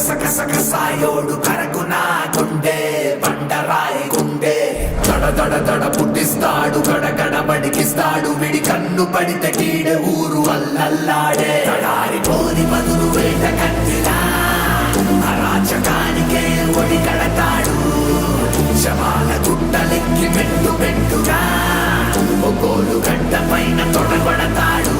సాయోడు కరకు నా గుండె బండరాయి గుండె దడ దడ దడ పుట్టిస్తాడు గడగడ బడికిస్తాడు విడి కన్ను పడితే కీడే ఊరు అల్లల్లాడే తడారి పోని బదులు వేట కట్టినా అరాచకానికే ఒడి కడతాడు శవాల గుట్టలెక్కి మెట్టు మెట్టుగా ఒక్కోలు గడ్డ పైన తొడగొడతాడు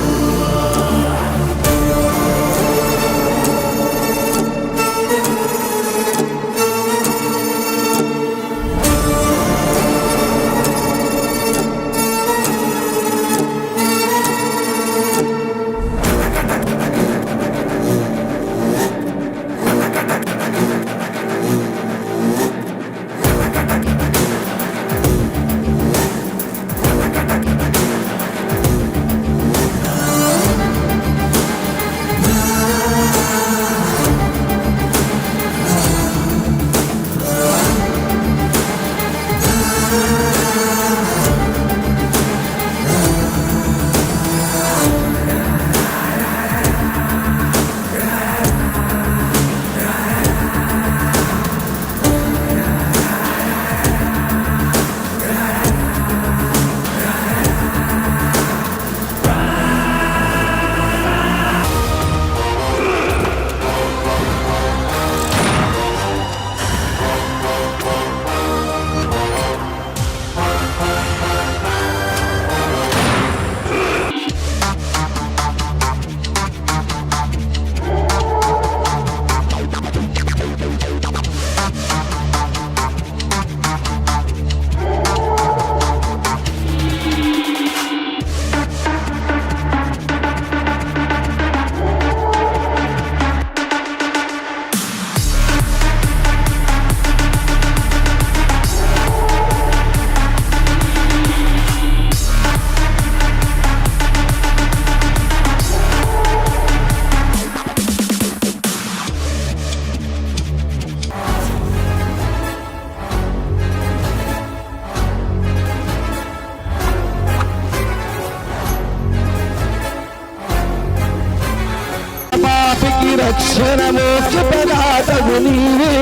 రక్షణ మోక్ష ప్రదాతవు నీవే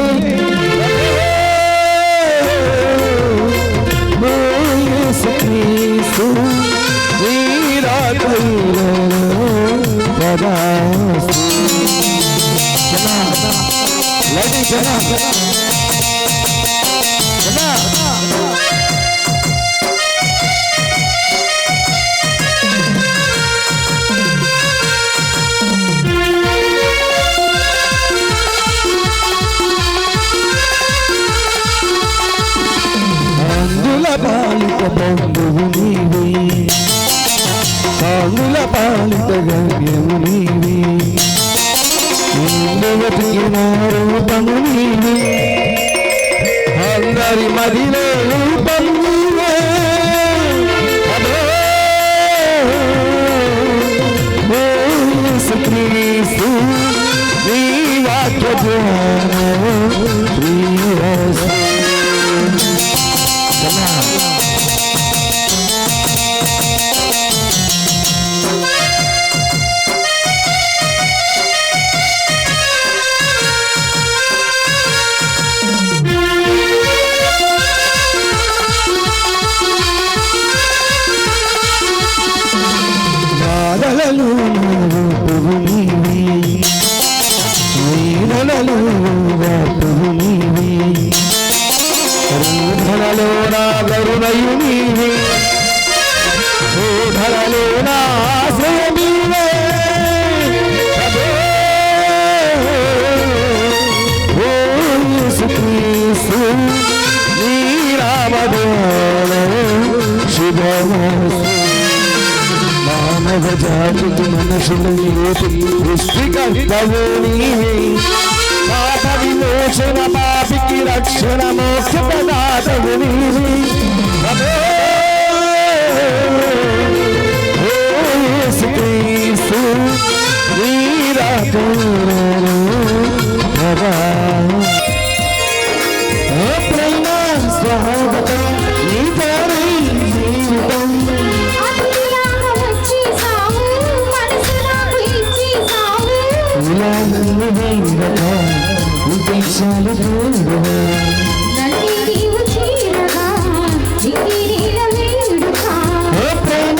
యేసుక్రీస్తు నీరాకైలో పదాస్తు లడి జనా పాలిత బంధువు నీవే పాముల పాలిత గమ్యము నీవే వెతికిన రూపము నీవే అందరి మదిలో రూపము నీవే యేసుక్రీస్తు నీ వాక్య బాధలలో రూపువు నీవే వీణలలో వాటువు నీవే రూఢలలో నా గరుడయు నీవే శోధలలో నా ఆశ్రయము నీవే ఓ యేసుక్రీస్తు నీ నామధేయము శుభమస్తు మానవ జాతికి మనుషులు సృష్టికర్తవు నీవే పాప విమోచన పాపికి రక్షణ మోక్ష ప్రదాతవు నీవే యేసుక్రీస్తు నీ రాకను ప్రేమ స్వాగతం నీ తారీ జీవితం ఇలా నన్ను దీక్షలు తోడుగా నన్ను నీవు చీరగా నిగిరిన వేడుకా ఓ ప్రేమ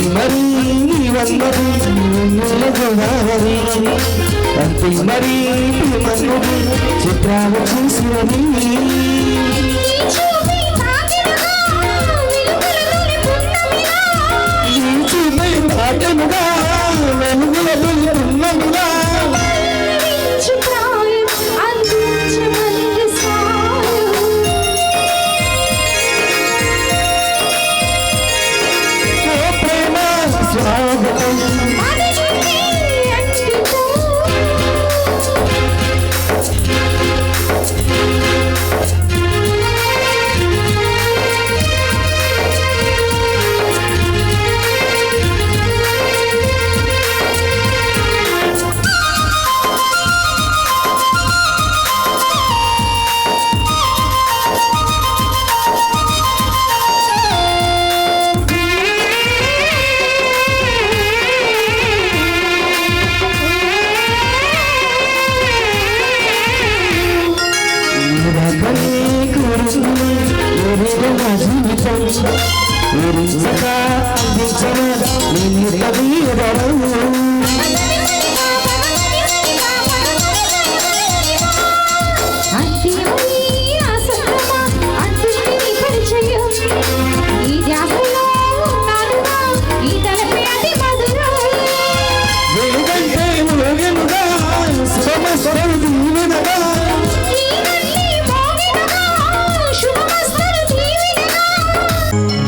మరి వన్నది గోదావరి అంతే మరి మన్నుది చిత్రాలు చూసినది చూపై పాటనుగా వెలుగులు ఉన్నముగా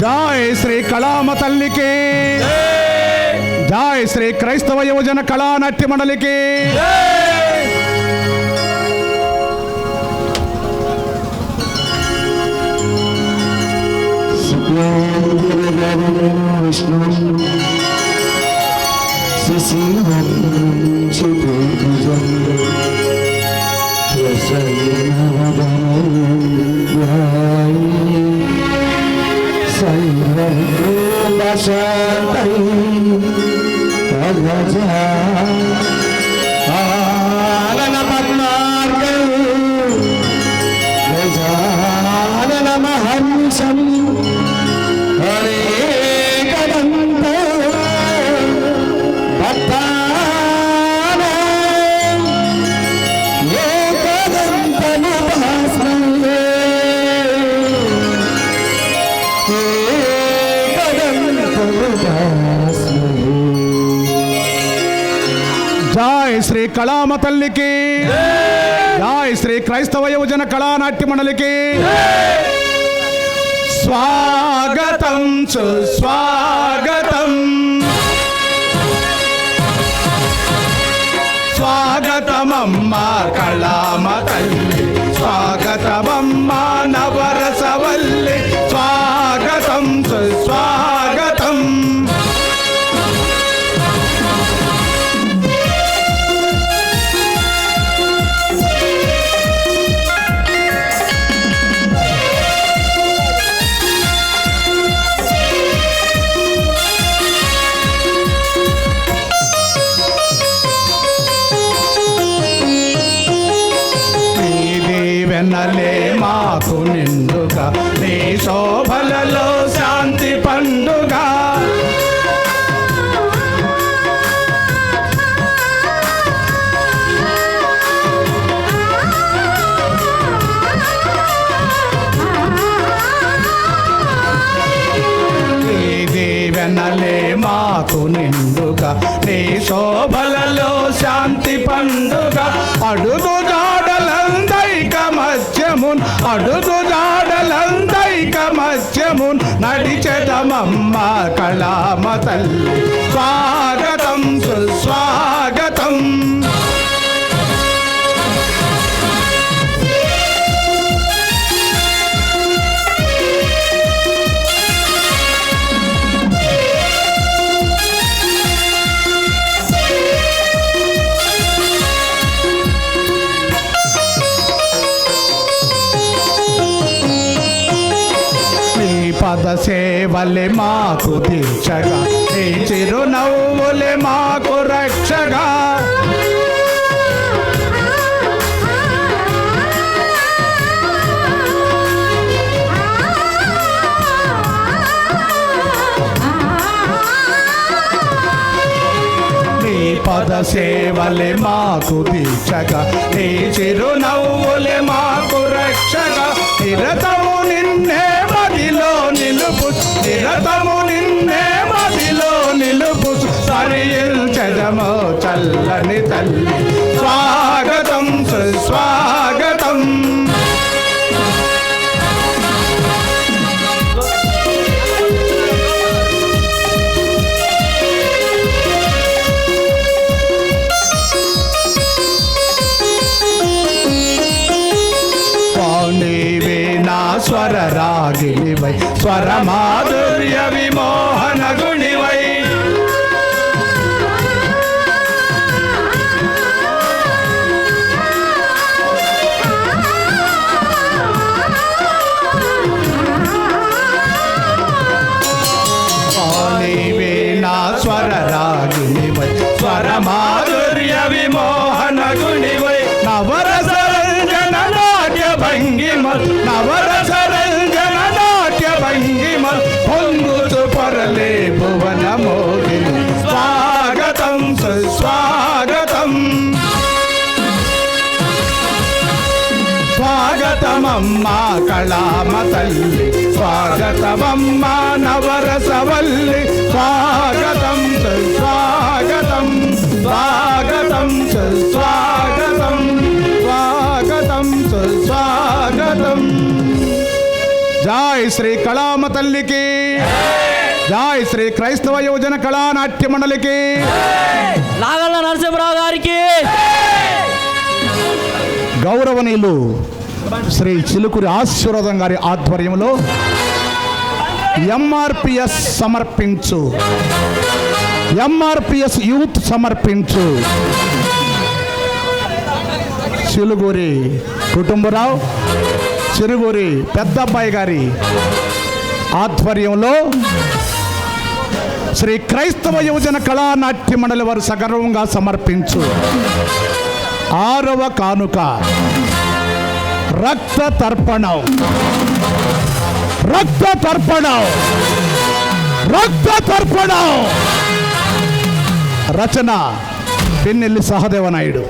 జై శ్రీ కళామ తల్లికి జై శ్రీ క్రైస్తవ యువజన కళానాట్య మండలికి విష్ణు మహర్షం హరే కదంత భక్తాన ఏకదంతను భాస్మయే ఏకదంతను భాస్మయే జై శ్రీ కళామ తల్లికి జై శ్రీ క్రైస్తవ యువజన కళానాట్య మండలికి స్వాగతం సుస్వాగతం స్వాగతమమ్మ కళామ తల్లి స్వాగతమమ్మ నవరసవల్లి స్వాగతం సుస్వాగతం వెన్నలే మాకు నిండుగా నీ శోభలలో శాంతి పండుగ వెన్నలే మాకు నిండుగా నీ శోభలలో శాంతి పండుగ అడుగు జాడలందైక మధ్యమున్ అడుగు జాడలందైక సత్యము నడిచెదమమ్మ కళామ తల్లి స్వాగతం సుస్వాగతం. పద సేవలే మాకు దీక్షగా, నీ చిరునవ్వులే మాకు రక్షగా. నీ పద సేవలే మాకు దీక్షగా, నీ చిరునవ్వులే మాకు రక్షగా. నిరతము నిన్నే మదిలో నిలుపు, నిరతము నిన్నే మదిలో నిలుపు. సరియించదమో చల్లని తల్లి స్వాగతం సుస్వాగతం. నీవే నా స్వర రాగినివై, స్వర మాధుర్య విమోహన గుణివై. నీవే నా స్వర రాగినివై, స్వర మాధుర్య విమోహన గుణివై. నవరస భంగిమల్, నవరస రంజన నాట్య భంగిమల్. పొంగుచు పొరలే భువన మోగిని స్వాగతం సుస్వాగతం. స్వాగతమమ్మ కళామ తల్లి, స్వాగతమమ్మ నవరసవల్లి. స్వాగతం సుస్వాగతం, స్వాగతం సుస్వాగతం, స్వాగతం సుస్వాగతం. జై శ్రీ కళామ తల్లికి, జై శ్రీ క్రైస్తవ యువజన కళానాట్య మండలికి, నాగల్ల నరసింహరావు గారికి, గౌరవనీయులు శ్రీ చిలుకూరి ఆశీర్వాదం గారి ఆధ్వర్యంలో ఎంఆర్పిఎస్ సమర్పించు, ఎంఆర్పిఎస్ యూత్ సమర్పించు చిలుకూరి కుటుంబరావు, చిరుగూరి పెద్దబ్బాయి గారి ఆధ్వర్యంలో శ్రీ క్రైస్తవ యువజన కళానాట్య మండలి వారు సగర్వంగా సమర్పించు 6వ కానుక రక్త తర్పణం. రక్త తర్పణం, రక్త తర్పణం. రచన పిన్నెల్లి సహదేవనాయుడు.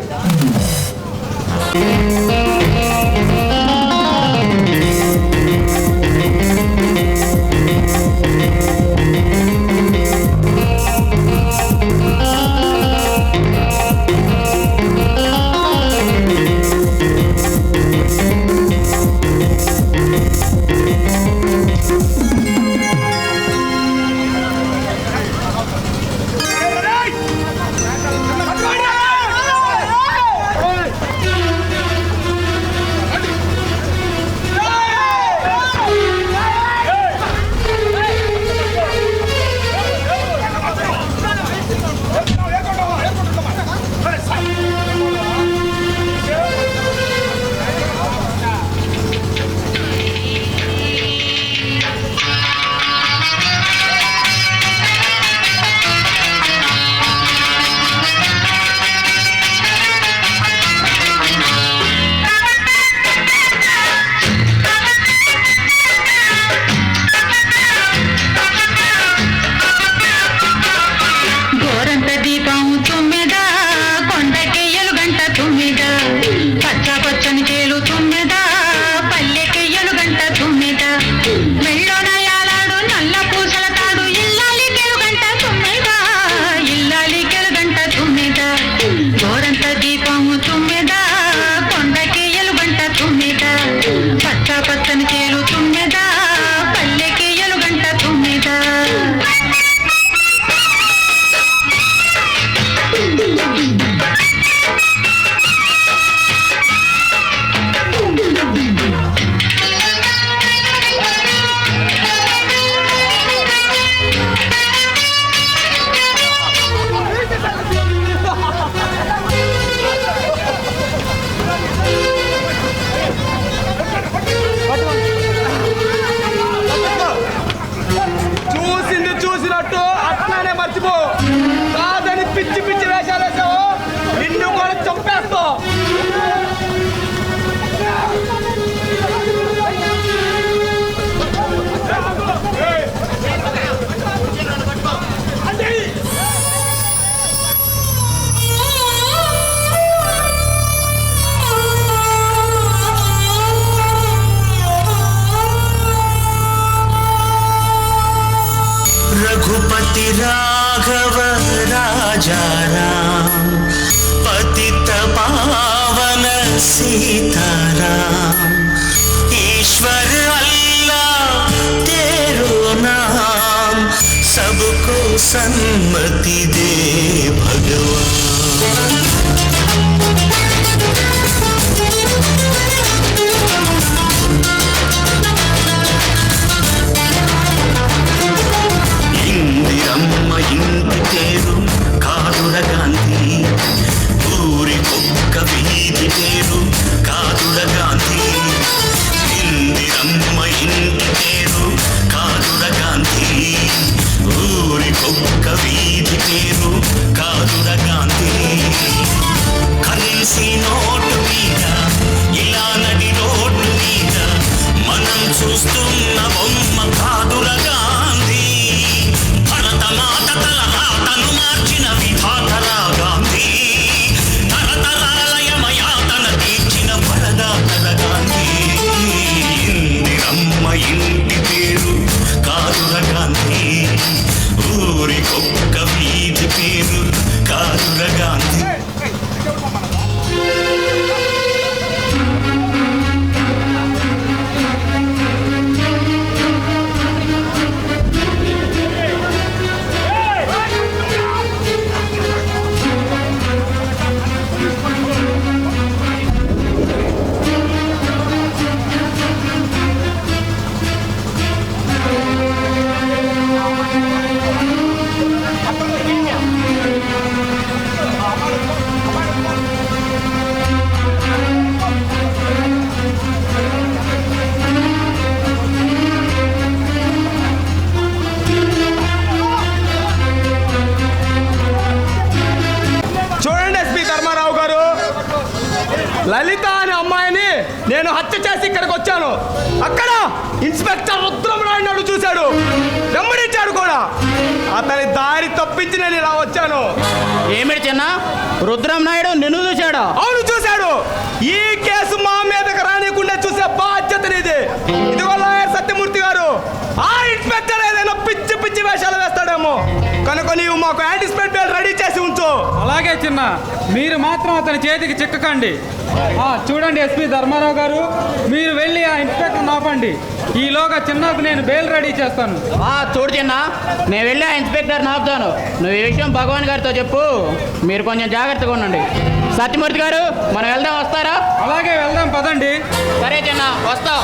पति राघव राजा राम पतित पावन सीताराम ईश्वर अल्लाह तेरो नाम सबको सन्मति दे भगवान। ఇందిరమ్మ ఇంటి పేరు కాదుల గాంధీ ఊరికొక్క వీధి పేరు కాదుల గాంధీ ఇందిరమ్మ ఇంటి పేరు కాదుల గాంధీ ఊరికొక్క వీధి పేరు కాదుల గాంధీ కరెన్సీ నోటు మీద ఇలా నడి రోడ్డు మీద మనం చూస్తున్న బొమ్మ కాదుల గాంధీ భరత మాత తల రాతను మార్చిన విధాతరా గాంధీ తరతరాల యమయాతన తీర్చిన వరదాతల గాంధీ ఇందిరమ్మ ఇంటి పేరు కాదుల గాంధీ ఊరికొక్క వీధి పేరు కాదుల గాంధీ। లలిత అనే అమ్మాయిని నేను హత్య చేసి ఇక్కడికి వచ్చాను. అక్కడ ఇన్స్పెక్టర్ రుద్రమనాయుడు చూశాడు, వెంబడించాడు కూడా. అతని దారి తప్పించి నేను ఇలా వచ్చాను. ఏమిటి చిన్న రుద్రమనాయుడు నిన్ను చూశాడా? అవును చూశాడు. ఈ కేసు మా మీదకి రానికుండా చూసే బాధ్యత నీది. ఇదిగో లాయర్ సత్యమూర్తి గారు, ఆ ఇన్స్పెక్టర్ ఏదైనా పిచ్చి పిచ్చి వేషాలు వేస్తాడేమో కనుక నీవు మాకు యాంటిసిపేట్ బెయిల్ రెడీ చేసి ఉంచు. అలాగే చిన్న, మీరు మాత్రం అతని చేతికి చిక్కకండి. చూడండి ఎస్పీ ధర్మారావు గారు, మీరు వెళ్ళి ఆ ఇన్స్పెక్టర్ ఆపండి. ఈలోగా చిన్నకు నేను బెయిల్ రెడీ చేస్తాను. చూడు చిన్న, నేను వెళ్ళి ఆ ఇన్స్పెక్టర్ ఆపుతాను. నువ్వు ఈ విషయం భగవాన్ గారితో చెప్పు. మీరు కొంచెం జాగ్రత్తగా ఉండండి. సత్యమూర్తి గారు, మనం వెళ్దాం, వస్తారా? అలాగే వెళ్దాం, పదండి. సరే చిన్న, వస్తాం.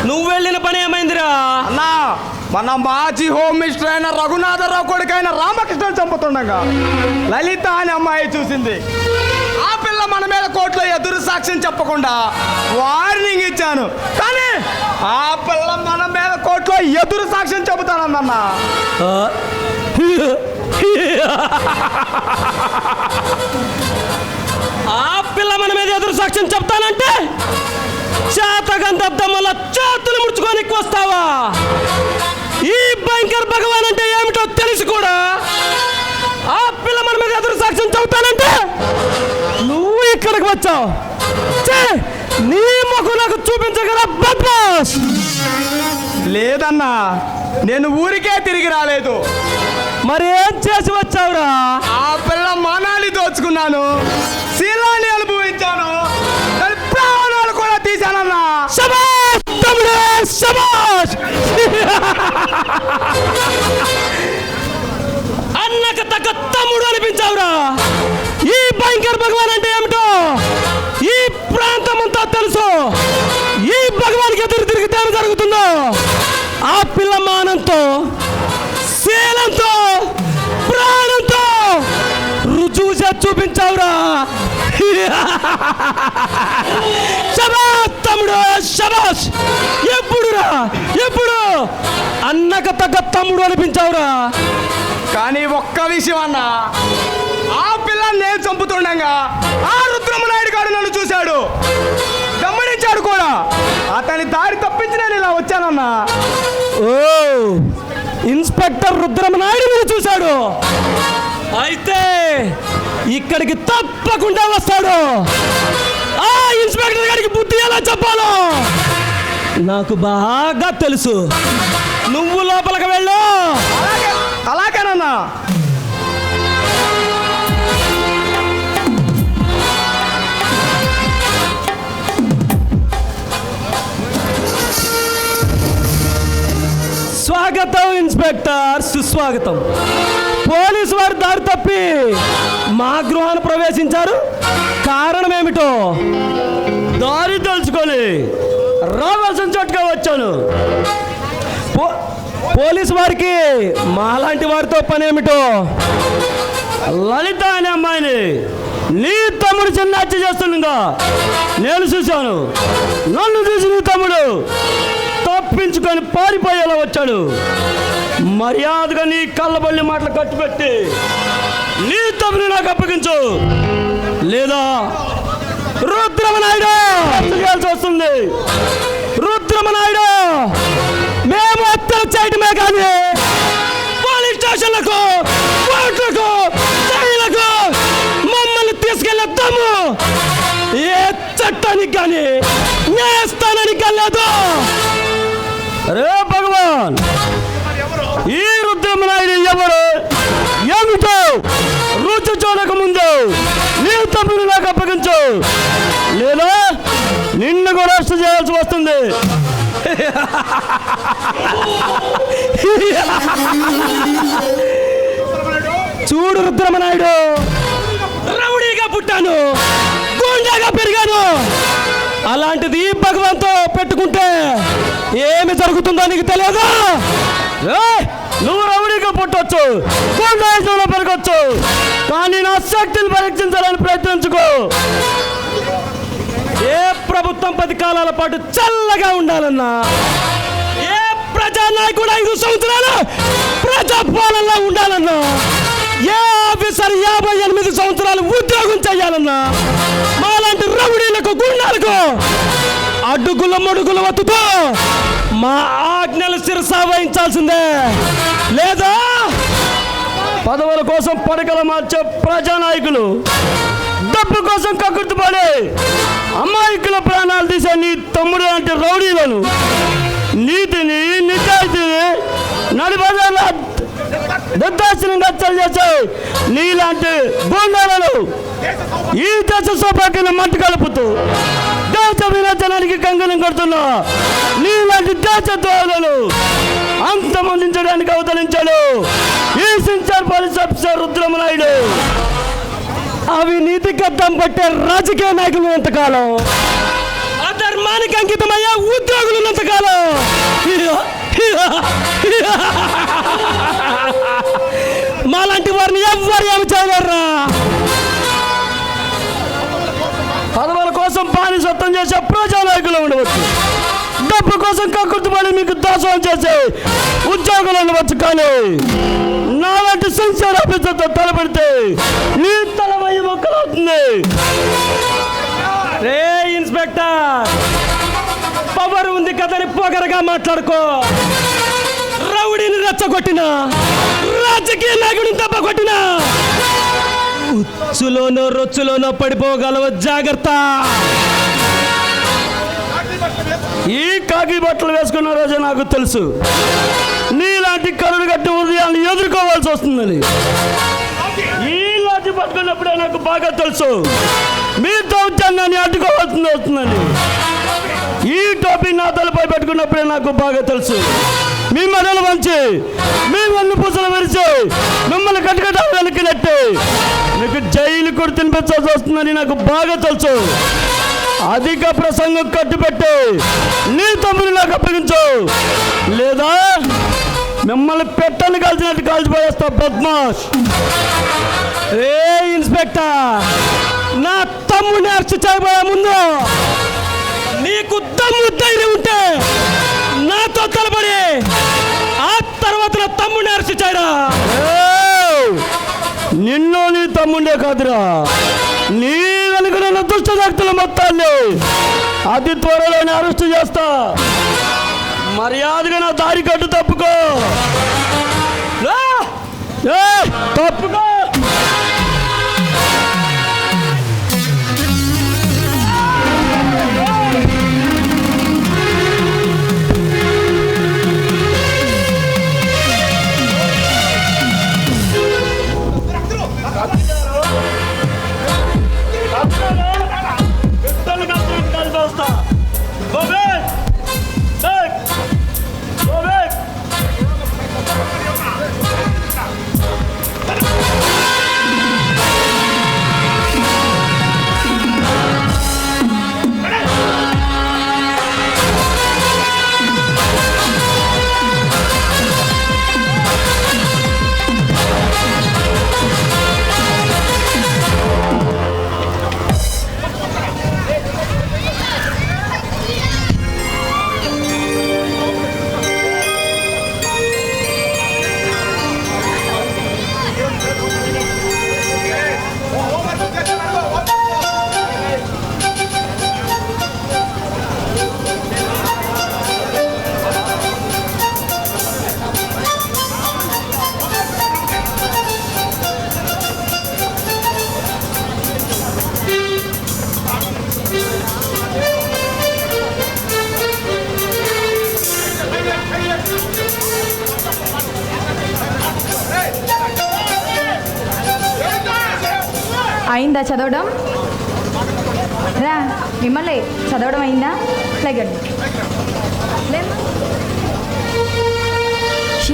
నువ్వు వెళ్ళిన పని ఏమైందిరా? అన్నా మన మాజీ హోమ్ మినిస్టర్ అయిన రఘునాథరావు కొడుకైన రామకృష్ణను చంపుతుండగా లలిత అనే అమ్మాయి చూసింది. ఆ పిల్ల మన మీద కోర్టులో ఎదురు సాక్ష్యం చెప్పకుండా వార్నింగ్ ఇచ్చాను, కానీ ఆ పిల్ల మన మీద కోర్టులో ఎదురు సాక్ష్యం చెబుతానన్నా. ఆ పిల్ల మన మీద ఎదురు సాక్ష్యం చెప్తానంటే చేతగంధం వల్ల చేతులు ముడుచుకోనికి వస్తావా? ఈ భయంకర భగవాన్ అంటే ఏమిటో తెలిసి కూడా ఆ పిల్ల మన మీద ఎదురు సాక్ష్యం చెబుతానంటే నువ్వు ఇక్కడికి వచ్చావు. నీ ముఖం నాకు చూపించగల బద్మాష్. లేదన్నా, నేను ఊరికే తిరిగి రాలేదు. మరి ఏం చేసి వచ్చావురా? ఆ పిల్ల మానాన్ని దోచుకున్నాను, శీలాన్ని అనుభవించాను, దాని ప్రాణాలు కూడా తీశానన్నా. శబాష్ తమ్ముడు, శబాష్. అన్నకు తగ్గ తమ్ముడు అనిపించావురా. ఈ భయంకర భగవాన్ అంటే ఏమిటో ఈ ప్రాంతం అంతా తెలుసు. ఈ భగవానికి ఎదురు తిరిగితే ఏమి జరుగుతుందో ఆ పిల్ల మానంతో, శీలంతో, ప్రాణంతో రుజువు చేసి చూపించావురా. శబాష్ తమ్ముడు, శబాష్. ఎప్పుడురా, ఎప్పుడు అన్నకు తగ్గ తమ్ముడు అనిపించావురా. కానీ ఒక్క విషయం అన్నా, ఆ పిల్ల నేను చంపుతుండగా ఆ రుద్రమనాయుడు గారు నన్ను చూశాడు, గమనించాడు కూడా. అతని దారి తప్పించి నేను ఇలా వచ్చానన్నా. ఓ, ఇన్స్పెక్టర్ రుద్రమనాయుడు మీరు చూశాడు. అయితే ఇక్కడికి తప్పకుండా వస్తాడు. ఆ ఇన్స్పెక్టర్ గారికి బుద్ధి ఎలా చెప్పాలో నాకు బాగా తెలుసు. నువ్వు లోపలికి వెళ్ళు. అలాగేనన్నా. స్వాగతం ఇన్స్పెక్టర్, సుస్వాగతం. పోలీసు వారు దారి తప్పి మా గృహాన్ని ప్రవేశించారు. కారణం ఏమిటో దారి తెలుసుకొని రావాల్సిన చోటుగా వచ్చాను. పోలీసు వారికి మాలాంటి వారితో పని ఏమిటో? లలిత అనే అమ్మాయిని నీ తమ్ముడు చిన్న హత్య చేస్తుండగా నేను చూశాను. నన్ను చూసి నీ తమ్ముడు తప్పించుకొని పారిపోయేలా వచ్చాడు. మర్యాదగా నీ కళ్ళబల్లి మాటలు కట్టుపెట్టి నీ తమ్ముని నాకు అప్పగించు, లేదా రుద్రమనాయుడు చేయాల్సి వస్తుంది. రుద్రమనాయుడు, మేము హత్యలు చేయటమే కానీ పోలీస్ స్టేషన్లకు, కోర్టులకు, జైలుకు మమ్మల్ని తీసుకెళ్ళే తమ్ము ఏ చట్టానికి కానీ న్యాయస్థానానికి వెళ్ళలేదు. అరే భగవాన్, ఈ రుద్రమనాయుడు ఎవరు ఏమిటో రుచి చూడక ముందు నీ తమ్ముని నాకు అప్పగించు, లేదా నిన్ను కూడా అరెస్ట్ చేయాల్సి వస్తుంది. చూడు రుద్రమనాయుడు, రౌడీగా పుట్టాను, గూండాగా పెరిగాను. అలాంటిది భగవంతో పెట్టుకుంటే ఏమి జరుగుతుందో నీకు తెలియదు. నువ్వు రౌడీగా పుట్టవచ్చు, గూండాయిజంలో పెరగచ్చు, కానీ నా శక్తిని పరీక్షించాలని ప్రయత్నించుకో. ఏ ప్రభుత్వం 10 కాలాల పాటు చల్లగా ఉండాలన్నా, ఏ ప్రజానాయకుడు 5 సంవత్సరాలు ప్రజాపాలనలో ఉండాలన్నా, ఏ ఆఫీసర్ 58 సంవత్సరాలు ఉద్యోగం చేయాలన్నా, మాలాంటి రౌడీలకు, గుండాలకు అడుగుల మడుగులు వత్తుతో మా ఆజ్ఞలు శిరసా వహించాల్సిందే. లేదా పదవుల కోసం పడకలు మార్చే ప్రజానాయకులు, డబ్బు కోసం కక్కుర్తిపడే అమాయకుల ప్రాణాలు తీసే నీ తమ్ముడు లాంటి రౌడీలను, నీతిని, నిజాయితీని నడిబజార్ల నిర్దాక్షిణ్యంగా చేసే నీలాంటి గుండాలను ఈ దేశ సౌభాగ్యాన్ని మంట కలుపుతూ దేశ వినాశనానికి కంకణం కడుతున్నా నీలాంటి దేశద్రోహులను అంతమొందించడానికి అవతరించాడు ఈ సిన్సియర్ పోలీస్ ఆఫీసర్ రుద్రమనాయుడు. అవినీతి గద్దం పట్టే రాజకీయ నాయకులు ఎంతకాలం, అధర్మ ధర్మానికి అంకితమయ్యే ఉద్యోగులు ఉన్నంతకాలం మాలాంటి వారిని ఎవ్వరు ఏమి చేయలేరురా. పదవుల కోసం బానిసత్వం చేసే ప్రజానాయకులు ఉండవచ్చు, డబ్బు కోసం కక్కుర్తిపడి మీకు దోషం చేసే ఉద్యోగులు ఉండవచ్చు, కానీ నాలాంటి సెన్సార్ ఆఫీసర్తో తలపెడితే నీ తల 1000 మొక్కలు అవుతుంది. రే ఇన్స్పెక్టర్, పవర్ ఉంది కదని పొగరగా మాట్లాడుకో. రౌడీని రెచ్చగొట్టినా, రాజకీయ నాయకుడిని దెబ్బ కొట్టినా ఉచ్చులోనో రొచ్చులోనో పడిపోగలవు, జాగ్రత్త. ఈ కాకి బట్టలు వేసుకున్న రోజే నాకు తెలుసు నీలాంటి కరుడు కట్టిన ఉదయాన్ని ఎదుర్కోవాల్సి వస్తుందని. ఈ లాఠీ పట్టుకున్నప్పుడే నాకు బాగా తెలుసు మీ దౌర్జన్యాన్ని అడ్డుకోవాల్సి వస్తుందని. ఈ టోపీ నా తలపై పెట్టుకున్నప్పుడే నాకు బాగా తెలుసు మీ మెడలు వంచి, మీ వన్ను పూసలు విరిచి, మిమ్మల్ని కట్టుకట్టాలు వెనక్కినట్టు మీకు జైలు కూడా తినిపించాల్సి వస్తుందని నాకు బాగా తెలుసు. అధిక ప్రసంగం కట్టుపెట్టి నీ తమ్ముని నాకు అప్పగించు, లేదా మిమ్మల్ని పెట్టని కాల్చినట్టు కాల్చిపోయేస్తా బద్మాష్. ఏ ఇన్స్పెక్టర్, నా తమ్ముడిని అరెస్ట్ చేయబోయే ముందు నీకు దమ్ము ధైర్యం ఉంటే నాతో తలబడి ఆ తర్వాత నా తమ్ముడిని అరెస్ట్ చేయరా. నిన్ను నీ తమ్ముడే కాదురా, నీ వెనుక దుష్ట శక్తుల మొత్తాన్ని అతి త్వరలోనే అరెస్ట్ చేస్తా. మర్యాదగా నా దారి కట్టు, తప్పుకో, తప్పుకో. అయిందా చదవడం? రా, మిమ్మల్ని చదవడం అయిందా? లేకండి.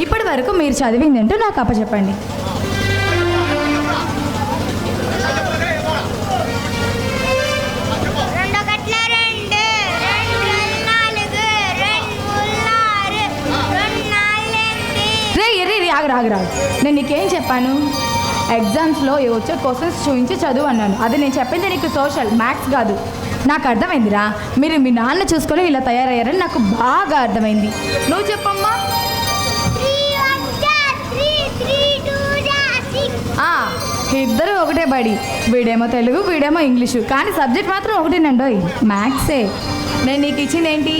ఇప్పటి వరకు మీరు చదివిందంటూ నాకు అప్పచెప్పండి. ఆగరాగరా, నేను నీకేం చెప్పాను? ఎగ్జామ్స్లో వచ్చే క్వశ్చన్స్ చూపించి చదువు అన్నాను. అది నేను చెప్పింది నీకు సోషల్, మ్యాథ్స్ కాదు. నాకు అర్థమైందిరా, మీరు మీ నాన్న చూసుకొని ఇలా తయారయ్యారని నాకు బాగా అర్థమైంది. నువ్వు చెప్పమ్మా. ఇద్దరు ఒకటే బడి, వీడేమో తెలుగు, వీడేమో ఇంగ్లీషు, కానీ సబ్జెక్ట్ మాత్రం ఒకటేనండోయ్, మ్యాథ్సే. నేను నీకు ఇచ్చింది ఏంటి?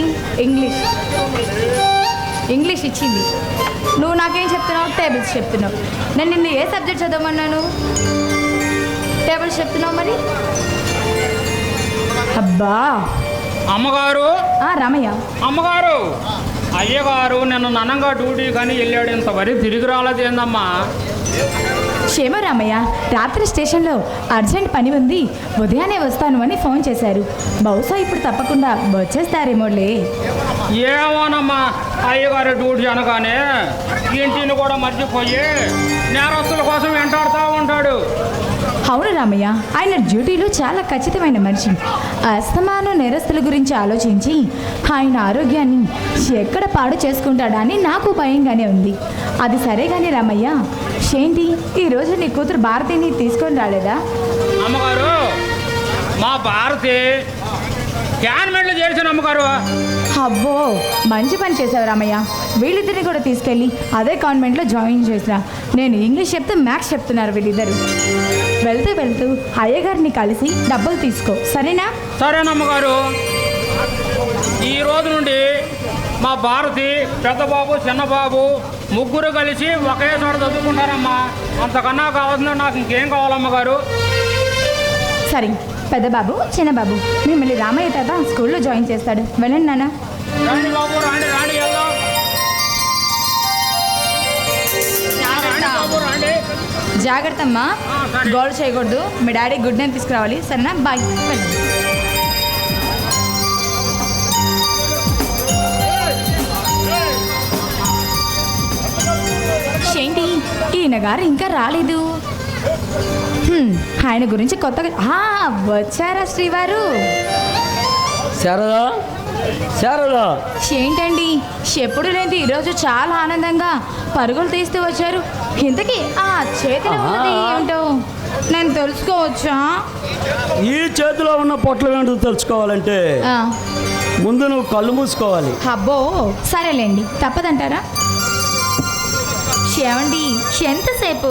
ఇంగ్లీష్ ఇచ్చింది. నువ్వు నాకేం చెప్తున్నావు? టేబుల్స్ చెప్తున్నావు. నేను నిన్ను ఏ సబ్జెక్ట్ చదవమన్నాను? టేబుల్స్ చెప్తున్నావు. మరి అబ్బా అమ్మగారు. రామయ్య. అమ్మగారు, అయ్యగారు నిన్న నన్నంగా డ్యూటీ కానీ వెళ్ళాడు, ఇంతవరకు తిరిగి రాలేదు ఏందమ్మా? క్షేమరామయ్య, రాత్రి స్టేషన్లో అర్జెంట్ పని ఉంది, ఉదయాన్నే వస్తాను అని ఫోన్ చేశారు. బహుశా ఇప్పుడు తప్పకుండా వచ్చేస్తారేమోలే. ఏమోనమ్మా, అయ్యగారు డ్యూటీ అనగానే ఇంటిని కూడా మర్చిపోయి నేరస్తుల కోసం వెంటాడుతూ ఉంటాడు. అవును రామయ్య, ఆయన డ్యూటీలో చాలా ఖచ్చితమైన మనిషి. అస్తమాను నేరస్తుల గురించి ఆలోచించి ఆయన ఆరోగ్యాన్ని ఎక్కడ పాడు చేసుకుంటాడని నాకు భయంగానే ఉంది. అది సరే కానీ రామయ్య, ఏంటి ఈరోజు నీ కూతురు భారతిని తీసుకొని రాలేదా? అమ్మగారు, మా భారతి క్యాన్మెంట్లు చేసిన అమ్మగారు. అబ్బో, మంచి పని చేసావు రామయ్య. వీళ్ళిద్దరిని కూడా తీసుకెళ్ళి అదే కాన్వెంట్లో జాయిన్ చేసిన. నేను ఇంగ్లీష్ చెప్తే మ్యాథ్స్ చెప్తున్నారు వీళ్ళిద్దరు. వెళ్తూ వెళ్తూ అయ్యగారిని కలిసి డబ్బులు తీసుకో, సరేనా? సరేనమ్మగారు. ఈ రోజు నుండి మా భారతి పెద్దబాబు చిన్నబాబు ముగ్గురు కలిసి ఒకే చోట చదువుకుంటారమ్మా. అంతకన్నా కావాల్సిన నాకు ఇంకేం కావాలమ్మగారు? సరే, పెద్దబాబు చిన్నబాబు మిమ్మల్ని రామయ్య తాత స్కూల్లో జాయిన్ చేస్తాడు. వెళ్ళండి నాన్న. రాండి బాబు, రాండి రాండి, వెళ్దాం. రాండి బాబు, రాండి. జాగ్రత్త అమ్మా, గోల్ చేయకూడదు. మీ డాడీ గుడ్ నైట్ తీసుకురావాలి, సరేనా? బాయ్. వెళ్ళండి. ఏంటి ఈయన గారు ఇంకా రాలేదు? ఆయన గురించి కొత్తగా వచ్చారా శ్రీవారు? శారదా, శారదా, ఏంటండి ఎప్పుడు లేదు ఈరోజు చాలా ఆనందంగా పరుగులు తీస్తూ వచ్చారు. ఇంతకీ ఆ చేతిలో ఉన్నది ఏంటో నేను తెలుసుకోవచ్చా? ఈ చేతిలో ఉన్న పొట్లం ఏంటో తెలుసుకోవాలంటే ముందు నువ్వు కళ్ళు మూసుకోవాలి. అబ్బో, సరేలేండి, తప్పదంటారా? ఏమండి, ఎంతసేపు?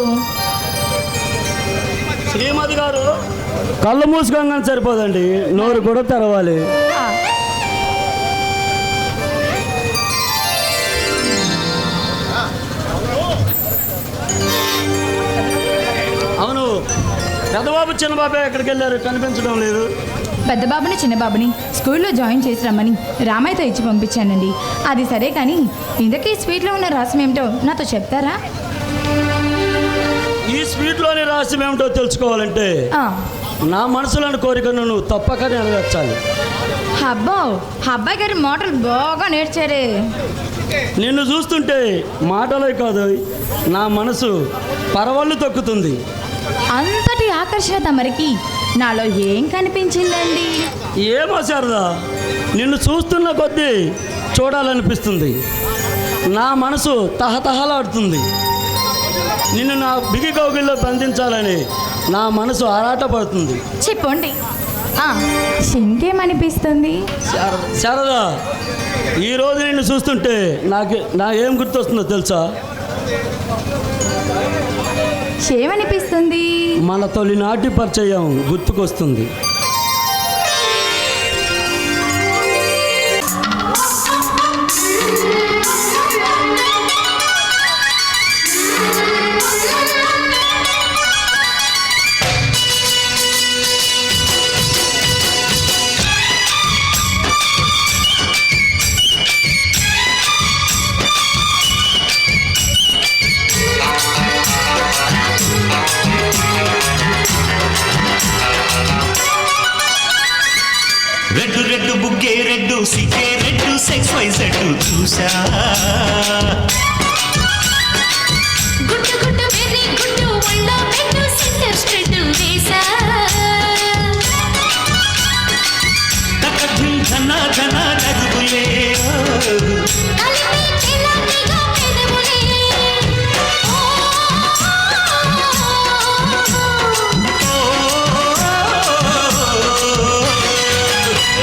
శ్రీమతి గారు, కళ్ళు మూసుకోగానే సరిపోదండి, నోరు కూడా తెరవాలి. అవును, పెద్దబాబు చిన్నబాబు ఎక్కడికి వెళ్ళారు? కనిపించడం లేదు. పెద్దబాబుని చిన్నబాబుని స్కూల్లో జాయిన్ చేసి రమ్మని రామయ్యతో ఇచ్చి పంపించానండి. అది సరే కానీ ఇంతకీ స్వీట్లో ఉన్న రహస్యం ఏమిటో నాతో చెప్తారా? ఈ స్వీట్లోని రహస్యం ఏమిటో తెలుసుకోవాలంటే నా మనసులోని కోరికను నువ్వు తప్పక నెరవేర్చాలి. అబ్బో, అబ్బాయి గారి మాటలు బాగా నేర్చారే. నిన్ను చూస్తుంటే మాటలే కాదు, నా మనసు పరవళ్ళు తొక్కుతుంది. అంతటి ఆకర్షణ తమరికి నాలో ఏం కనిపించిందండి? ఏమో శారదా, నిన్ను చూస్తున్న కొద్దీ చూడాలనిపిస్తుంది. నా మనసు తహతహలాడుతుంది. నిన్ను నా బిగి కౌగిల్లో బంధించాలని నా మనసు ఆరాటపడుతుంది. చెప్పండి, ఇంకేమనిపిస్తుంది? శారదా, ఈరోజు నిన్ను చూస్తుంటే నాకేం గుర్తొస్తుందో తెలుసా? ఏమనిపిస్తుంది? మన తొలినాటి పరిచయం గుర్తుకొస్తుంది. రెడ్డు రెడ్డు బుగ్గే రెడ్డు సిగ్గే రెడ్డు సెక్స్ వై సెడ్డు చూసా. గుట్టు గుట్టు వెర్రి గుట్టు ఒళ్ళో పెట్టు సెంటర్ స్ట్రెడ్ వేసా. తకధిం ధన ధన జరుగులే కలిపి తెల్లటిగా పెదవులే.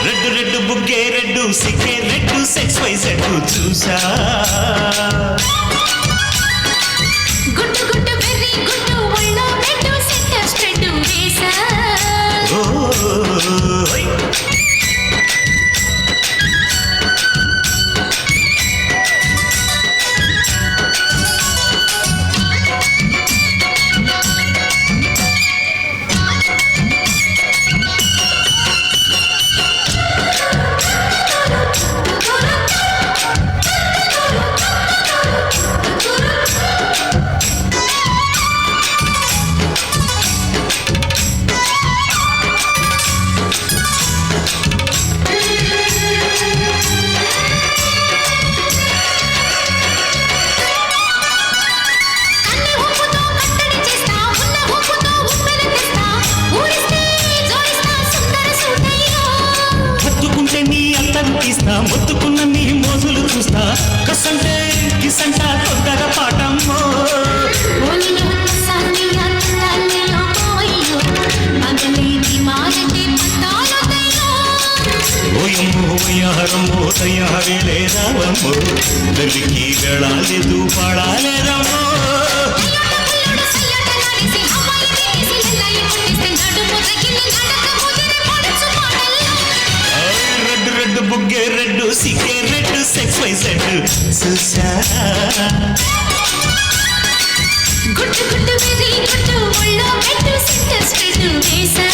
రెడ్డు రెడ్డు బుగ్గే రెడ్డు సిగ్గే రెడ్డు సెక్స్ వై సెడ్డు చూసా. రావమ్మో తయారీలే రావమ్మో నలికి వెళ్ళాలేదు పాడాలేరమ్మో రెడ్డు రెడ్డు బుగ్గే రెడ్డు సిగ్గే రెడ్డు సెక్స్ వై సెడ్ చూసారా గుట్టు గుట్టు వెర్రి గుట్టు ఒళ్ళో పెట్టు సెంటర్ స్ట్రెడ్ వేసా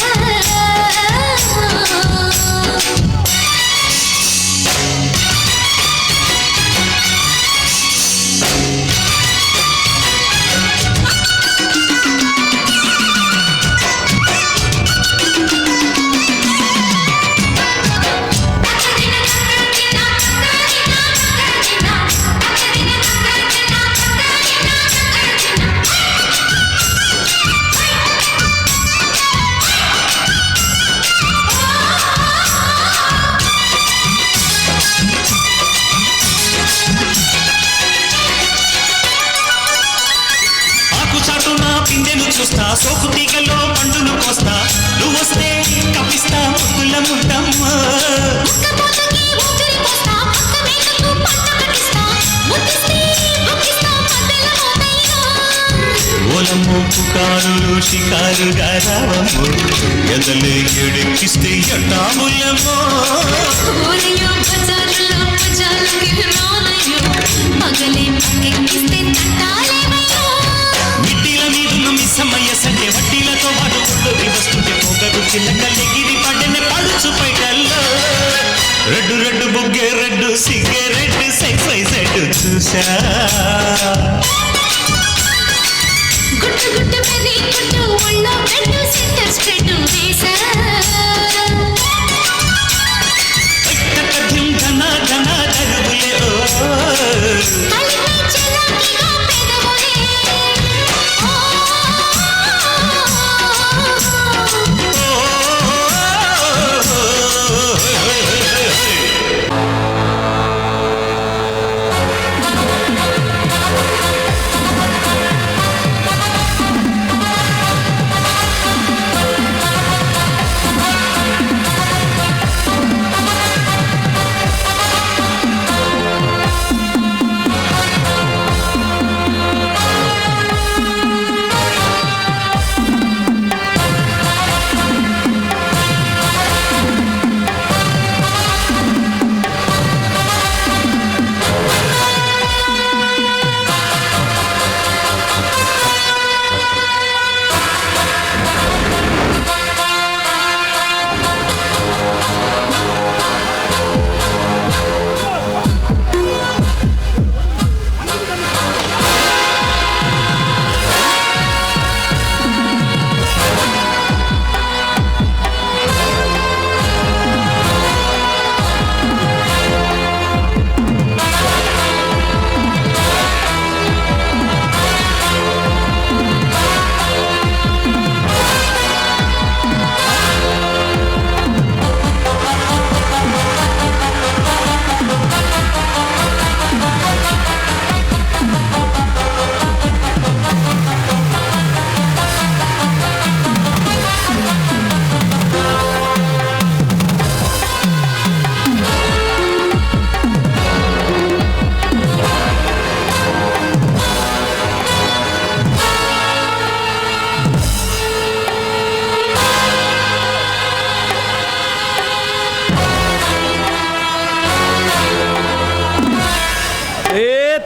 చూస్తా సోకు తీగలో పండును కోస్తా నువ్వు వస్తే కప్పిస్తా ముద్దుల ముద్దమ్మ ఓలమ్మో పుకారులు షికారుగా రావమ్మో ఎదలే ఎడెక్కిస్తే ఎట్టాములమ్మో మిట్టిల మీదున్న మిస్సమ్మయ్య సండే వడ్డీలతో పాటు ఊళ్ళోకి వస్తుంటే పొగరు చిల్లకల్లెగిరి పడ్డనే పడుచు పైటల్లో రెడ్డు రెడ్డు బుగ్గే రెడ్డు సిగ్గే రెడ్డు సెక్స్ వై సెడ్ చూసా గుట్టు గుట్టు వెర్రి గుట్టు ఒళ్ళో పెట్టు సెంటర్ స్ట్రెడ్ వేసా కథ్యం ధన ధన దరువులే కలిపే చెలాకిగా పెదవులే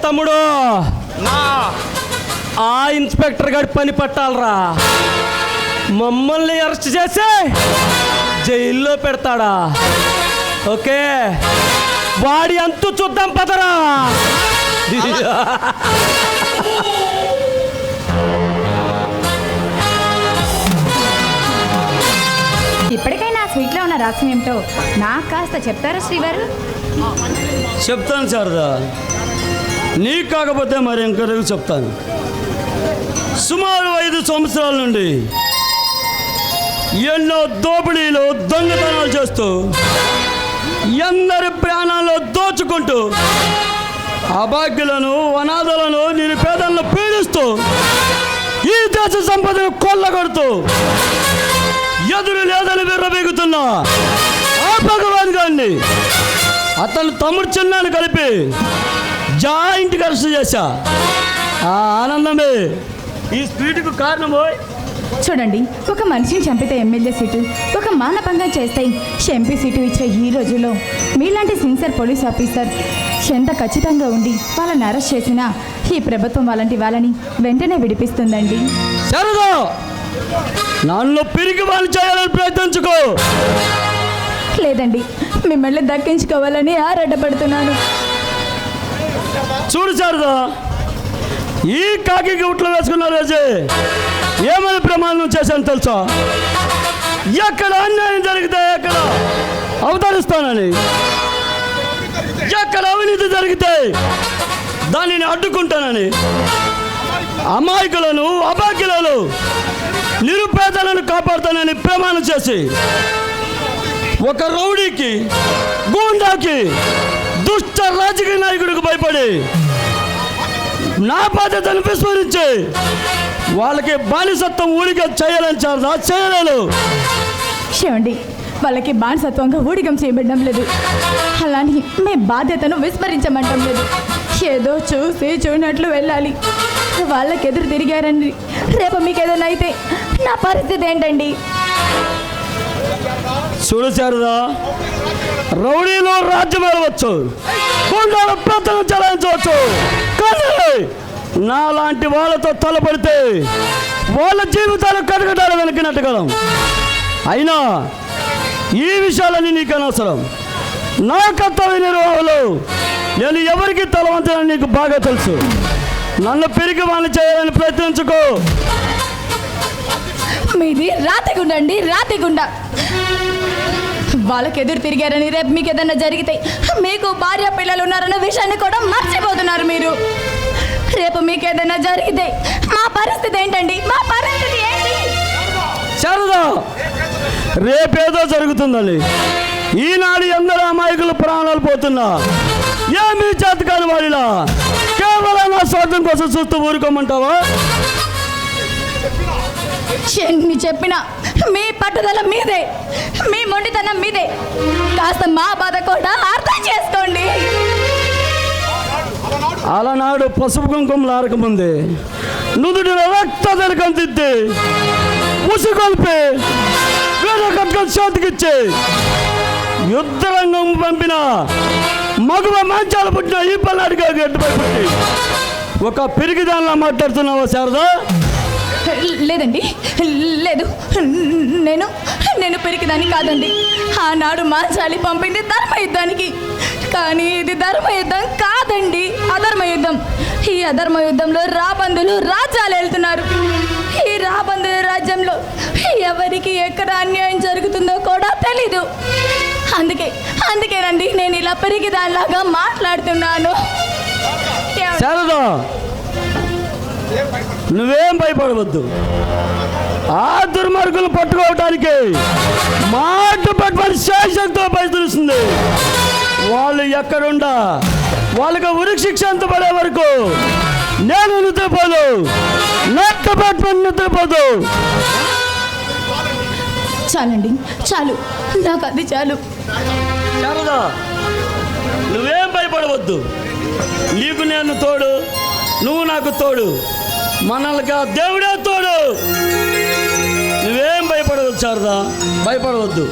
తమ్ముడు ఆ ఇన్స్పెక్టర్ గారి పని పట్టాలరా మమ్మల్ని అరెస్ట్ చేసి జైల్లో పెడతాడా ఓకే వాడి అంతు చూద్దాం పదరా ఇప్పటికైనా ఆ స్వీట్లో ఉన్న రహస్యం ఏమిటో నాకు కాస్త చెప్తారా శ్రీవారు? చెప్తాను శారదా, నీకు కాకపోతే మరి ఇంకొకరికి చెప్తాను. సుమారు 5 సంవత్సరాల నుండి ఎన్నో దోపిడీలు దొంగతనాలు చేస్తూ ఎందరి ప్రాణాల్లో దోచుకుంటూ అభాగ్యులను అనాథలను నిరుపేదలను పీడిస్తూ ఈ దేశ సంపదను కొల్లగొడుతూ ఎదురు లేదని విర్రబీగుతున్నా ఆ భగవాన్ గారిని అతను తమ్ముడు చిన్నాను కలిపి జాయింట్గా అరెస్ట్ చేశా. ఆ ఆనందమే ఈ స్పీడ్కు కారణమో. చూడండి, ఒక మనిషిని చంపితే ఎమ్మెల్యే సీటు, ఒక మానభంగం చేస్తే ఎంపీ సీటు ఇచ్చే ఈ రోజుల్లో మీలాంటి సిన్సియర్ పోలీస్ ఆఫీసర్ ఎంత ఖచ్చితంగా ఉండి వాళ్ళని అరెస్ట్ చేసినా ఈ ప్రభుత్వం వాళ్ళని వెంటనే విడిపిస్తుందండి. సరదా నన్ను పిరికి వాళ్ళు చేయాలని ప్రయత్నించుకో. లేదండి, మిమ్మల్ని దక్కించుకోవాలని ఆరాటపడుతున్నాను. చూడు శారదా, ఈ కాకి గుట్లు వేసుకున్న రోజే ఏమని ప్రమాణం చేశాను తెలుసా? ఎక్కడ అన్యాయం జరిగితే ఎక్కడ అవతరిస్తానని, ఎక్కడ అవినీతి జరిగితే దానిని అడ్డుకుంటానని, అమాయకులను అభాగ్యులను నిరుపేదలను కాపాడుతానని ప్రమాణం చేసి ఒక రౌడీకి గూండాకి దుష్ట రాజకీయ నాయకుడికి భయపడి నా బాధ్యతను విస్మరించి వాళ్ళకి బానిసత్వం ఊడిగం చేయాలని చేయలేను. చూడండి, వాళ్ళకి బానిసత్వంగా ఊడిగం చేయబడడం లేదు, అలాని మీ బాధ్యతను విస్మరించమంటం లేదు. ఏదో చూసి చూడనట్లు వెళ్ళాలి. వాళ్ళకి ఎదురు తిరిగారండి, రేపు మీకు ఏదైనా అయితే నా పరిస్థితి ఏంటండి? చూడు శారదా, రౌడీలో రాజ్యం వెళ్ళవచ్చు, గుండాల ప్రాంతం చెలాయించవచ్చు, కానీ నాలాంటి వాళ్ళతో తలపడితే వాళ్ళ జీవితాలు కటకటాలు వెనక్కినట్టుగలం. అయినా ఈ విషయాలన్నీ నీకు అనవసరం. నా కర్తవ్య నిర్వహణలో నేను ఎవరికి తలవంతానని నీకు బాగా తెలుసు. నన్ను పెరిగి వాళ్ళని చేయాలని ప్రయత్నించుకో. మీది రాతిగుండ అండి, రాతిగుండ. వాళ్ళకి ఎదురు తిరిగారని రేపు మీకు ఏదైనా జరిగితే మీకు భార్య పిల్లలు ఉన్నారన్న విషయాన్ని కూడా మర్చిపోతున్నారు మీరు. రేపు మీకు ఏదైనా జరిగితే మా పరిస్థితి ఏంటండి? మా పరిస్థితి ఏంటి? శారదా, రేపేదో జరుగుతుందని ఈనాడు ఎందరో అమాయకులు ప్రాణాలు పోతున్నా ఏమీ చేత కాని వాడిలా కేవలం నా స్వార్థం కోసం చూస్తూ ఊరుకోమంటావా? ఎన్ని చెప్పినా మీ పట్టుదల మీదే, మీ మొండితనం మీదే. కాస్త మా బాధ కూడా అర్థం చేసుకోండి. అలనాడు పసుపు కుంకుమలు ఆరకముందే నుదుటిన రక్త తిలకం దిద్ది ఉసుకొల్పి వేరే కట్టుకొని చేతికిచ్చి యుద్ధరంగం పంపిన మగువ మంచాలు పుట్టిన ఈ పల్నాటిగా గడ్డపై పుట్టి ఒక పిరిగిదానిలా మాట్లాడుతున్నావా శారదా? లేదండి, లేదు, నేను పెరిగిదాన్ని కాదండి. ఆనాడు మాంచాలి పంపింది ధర్మయుద్ధానికి, కానీ ఇది ధర్మయుద్ధం కాదండి, అధర్మయుద్ధం. ఈ అధర్మయుద్ధంలో రాబందులు రాజ్యాలు వెళ్తున్నారు. ఈ రాబందుల రాజ్యంలో ఎవరికి ఎక్కడ అన్యాయం జరుగుతుందో కూడా తెలీదు. అందుకేనండి నేను ఇలా పెరిగిదానిలాగా మాట్లాడుతున్నాను. శారదా, నువ్వేం భయపడవద్దు. ఆ దుర్మార్గులు పట్టుకోవటానికి మాట పట్టుబడి శేషంతో ప్రయత్నిస్తుంది. వాళ్ళు ఎక్కడుండా వాళ్ళకి ఉరి శిక్ష ఎంత పడే వరకు నేను నిద్రపోదు, నెట్ట పట్టుబడి నిద్రపోదు. చాలండి, చాలు, నాకు అది చాలు. శారదా, నువ్వేం భయపడవద్దు. నీకు నేను తోడు, నువ్వు నాకు తోడు, మనల్కి ఆ దేవుడే తోడు. నువ్వేం భయపడవద్దు శారదా, భయపడవద్దు.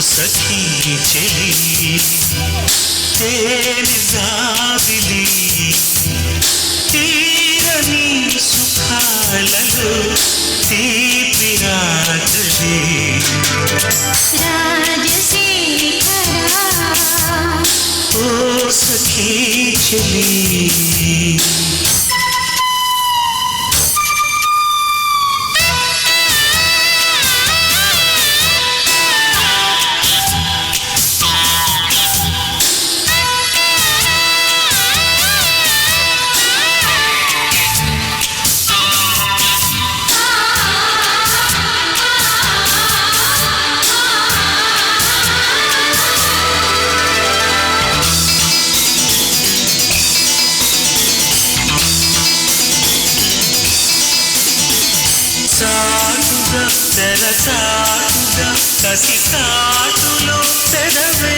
సఖీ చెలి తేనె జాబిలి తీరని సుఖాలలో తీపి రాత్రి ఓ సఖీ చలి చాటుగా తెరచాటుగా కసి చాటులో తెరవే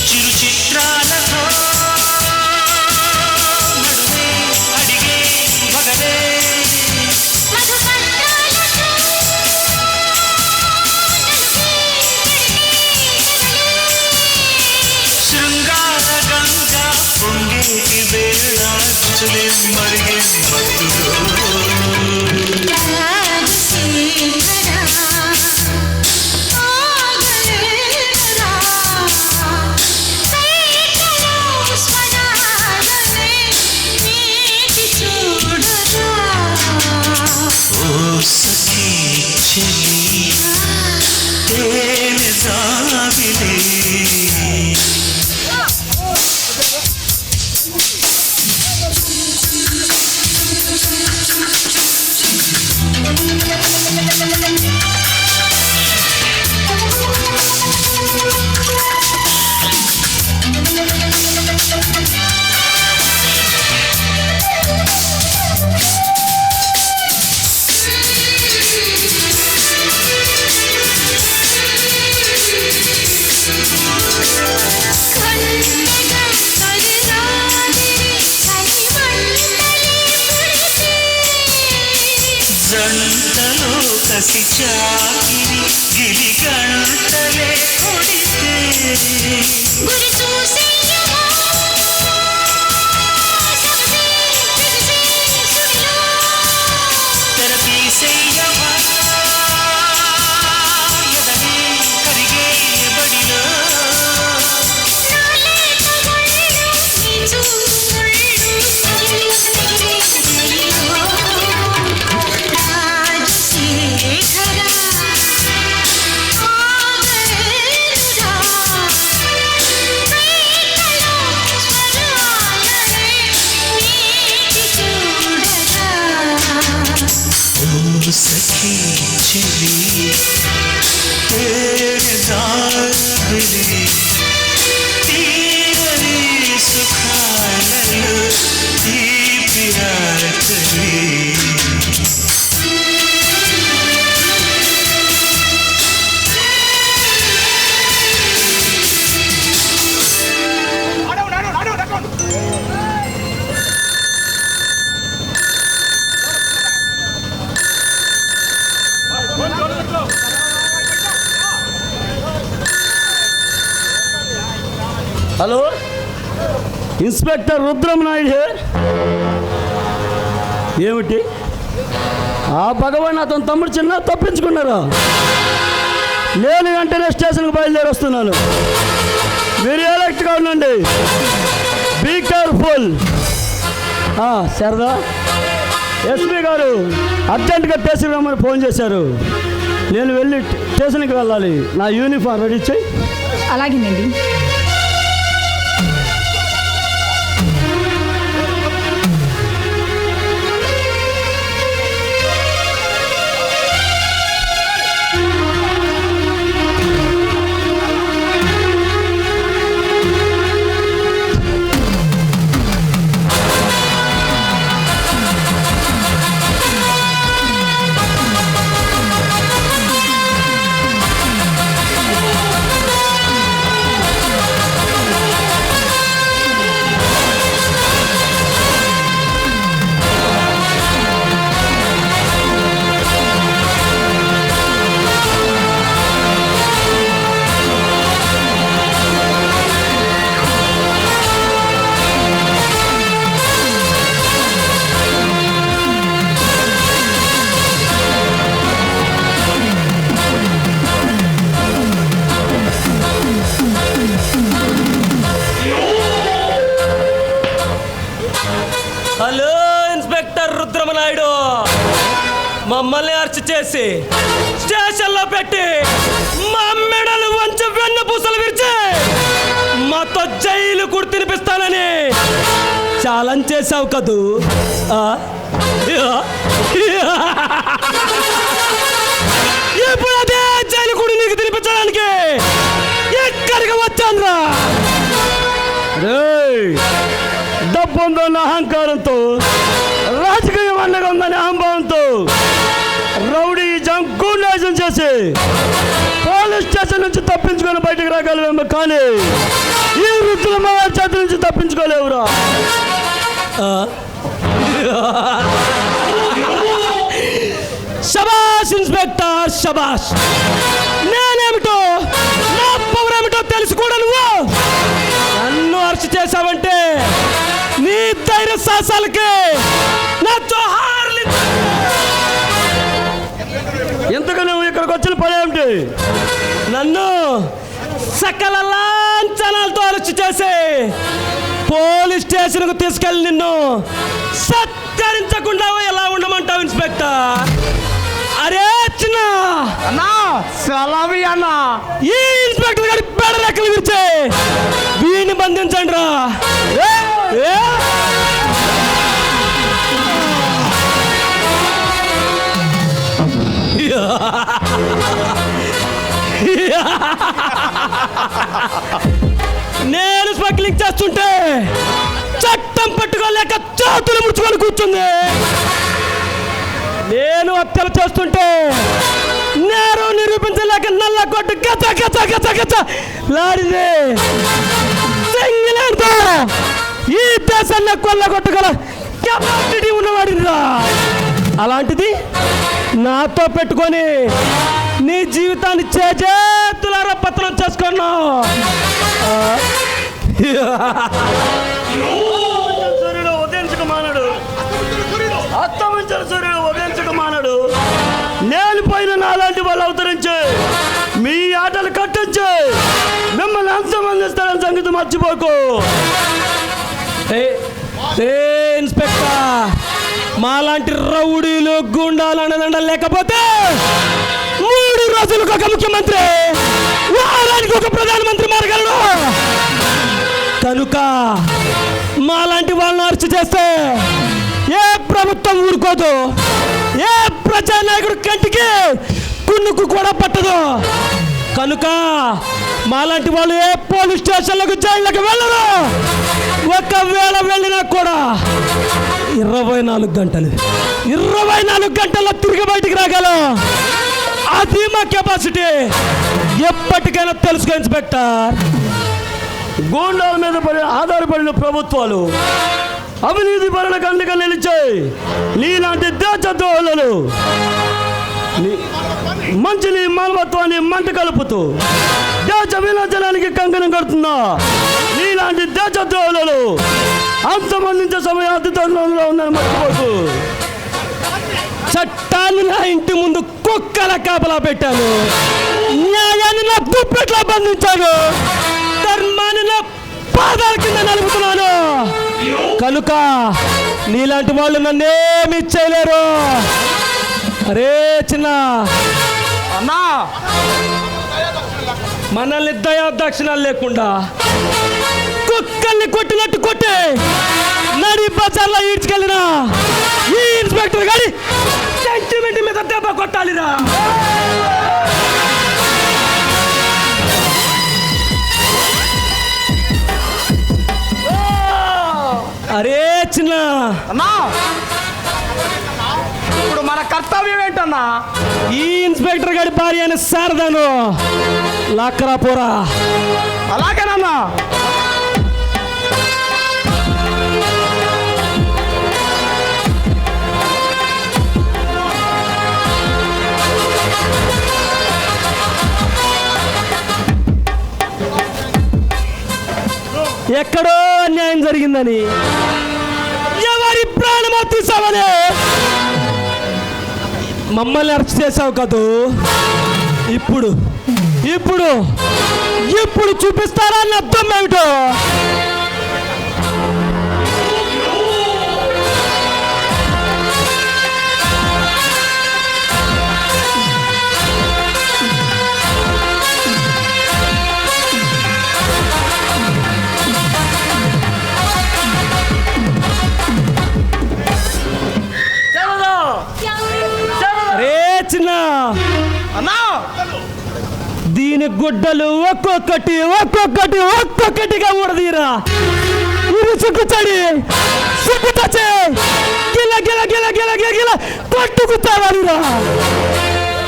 చిరు చిత్రాలతో నడుమే అడిగే మగలే శృంగార గంగా పొంగేటి వేళ చులే మరిగే భక్తులు ఓ సఖీ చెలి తేనె జాబిలి జంటలో కసి చాకిరి గిలి గంటలే కొడితే తెరపీసెయ్యవా ఎదనే కరిగే బడిలో ఓ సఖీ చెలి తేనె జాబిలి తీరని సుఖాలలో తీపి రాత్రి hello, inspector Rudram Naidu here. ఏమిటి ఆ భగవాన్ అతని తమ్ముడు చిన్న తప్పించుకున్నారా? నేను వెంటనే స్టేషన్కి బయలుదేరి వస్తున్నాను. మీరు ఎలక్ట్గా ఉండండి. Be careful. శారదా, ఎస్పీ గారు అర్జెంటుగా స్టేషన్కి రమ్మని ఫోన్ చేశారు. నేను వెళ్ళి స్టేషన్కి వెళ్ళాలి. నా యూనిఫామ్ రెడీ చేయి. అలాగేనండి. మమ్మల్ని అరెస్ట్ చేసి స్టేషన్లో పెట్టి మా మెడలు వంచి వెన్ను పూసలు విరిచి మాతో జైలు కూడా తినిపిస్తానని ఛాలెంజ్ చేసావు కదూ. ఇప్పుడు అదే జైలు కూడా నీకు తినిపించడానికి ఎక్కడికి వచ్చానురా. డబ్బు ఉందన్న అహంకారంతో, రాజకీయం అండగా ఉందని అహంభావంతో రౌడీజం గూండాయిజం చేసి పోలీస్ స్టేషన్ నుంచి తప్పించుకొని బయటకు రాగలమేమో, కానీ ఈ వృత్తుల మా చేతి నుంచి తప్పించుకోలేవురా. శబాష్ ఇన్స్పెక్టర్ శబాష్. నేనేమిటో, నా పవర్ ఏమిటో తెలుసు కూడా నువ్వు నన్ను అరెస్ట్ చేశావంటే నీ ధైర్య సాహసాలకి నా జోహార్లు. ఎంతగా నువ్వు ఇక్కడికి వచ్చిన పని ఏమిటి? నన్ను సకల లాంఛనాలతో అరెస్ట్ చేసి పోలీస్ స్టేషన్కు తీసుకెళ్ళి నిన్ను సత్కరించకుండా ఎలా ఉండమంటావు ఇన్స్పెక్టర్? అరే చిన్న అన్నా సలామి అన్న, ఈ ఇన్స్పెక్టర్ గారి పేడ రెక్కలు విరిచే వీడిని బంధించండి రా. నేను స్మగ్లింగ్ చేస్తుంటే చట్టం పట్టుకోలేక చేతులు ముడుచుకొని కూర్చుంది. నేను హత్యలు చేస్తుంటే నేరం నిరూపించలేక నల్ల కొట్టు గచ్చ గచ్చ గచ్చ గచ్చ లాడింది. ఈ దేశాన్ని కొల్లగొట్టగల కెపాసిటీ ఉన్నవాడిరా. అలాంటిది నాతో పెట్టుకొని నీ జీవితాన్ని చేతులారా పత్రం చేసుకున్నావు. సూర్యుడు ఉదయించక మానడు, అస్తమించిన సూర్యుడు ఉదయించక మానడు. నేను పైన నాలాంటి వాళ్ళు అవతరించి మీ ఆటలు కట్టించి మిమ్మల్ని అంతమందిస్తారని సంగతి మర్చిపోకు. ఇన్స్పెక్టర్, మాలాంటి రౌడీలు గుండాలు అన్నదండ లేకపోతే 3 రోజులకు ఒక ముఖ్యమంత్రి, వారానికి ఒక ప్రధానమంత్రి మారగలడు. కనుక మాలాంటి వాళ్ళని అరెస్ట్ చేస్తే ఏ ప్రభుత్వం ఊరుకోదు, ఏ ప్రజానాయకుడు కంటికి కున్నుకు కూడా పట్టదు. కనుక మాలాంటి వాళ్ళు ఏ పోలీస్ స్టేషన్లకు జైళ్ళకు వెళ్ళరు. ఒకవేళ వెళ్ళినా కూడా 24 గంటల్లో తిరిగి బయటికి రాగలం. అది మా కెపాసిటీ. ఎప్పటికైనా తెలుసుకో ఇన్స్పెక్టర్. గూండాల మీద ఆధారపడిన ప్రభుత్వాలు అవినీతి పరుల కండగా నిలిచాయి. నీలాంటి దేశద్రోహులను మంచిని మానవత్వాన్ని మంట కలుపుతూ దేశ వినాశనానికి కంకణం కడుతున్నా నీలాంటి దేశద్రోహులను అంతమందించే సమయం అతి తరుణంలో ఉందని మర్చిపోతూ చట్టాన్ని నా ఇంటి ముందు కుక్కల కాపలా పెట్టాను, న్యాయాన్ని నా దుప్పెట్లా బంధించాను, ధర్మాన్ని నా పాదాల కింద నలుపుతున్నాను. కనుక నీలాంటి వాళ్ళు నన్నేమి చేయలేరు. అరే చిన్న అన్నా, మనల్ని దయాదాక్షిణాలు లేకుండా కుక్కల్ని కొట్టినట్టు కొట్టి నడి బజార్లో ఈడ్చుకెళ్ళిన ఈ ఇన్స్పెక్టర్ గారి సెంటిమెంట్ మీద దెబ్బ కొట్టాలిరా. అరే చిన్న అన్నా, ఇప్పుడు మన కర్తవ్యం ఏంటన్నా? ఈ ఇన్స్పెక్టర్ గారి భార్య అయిన శారదను లాక్కరా పోరా. అలాగేనన్నా. ఎక్కడో అన్యాయం జరిగిందని, ఎవరి ప్రాణమో తీసావని మమ్మల్ని అరెస్ట్ చేసావు కదూ. ఇప్పుడు ఇప్పుడు ఇప్పుడు చూపిస్తారా అని అర్థం ఏమిటో. దాని గుడ్డలు ఒక్కొక్కటిగా ఊడదీరా. ఇది సిగ్గుచడి సిగ్గుతచ్చే గిల కొట్టుకుతావాలిరా.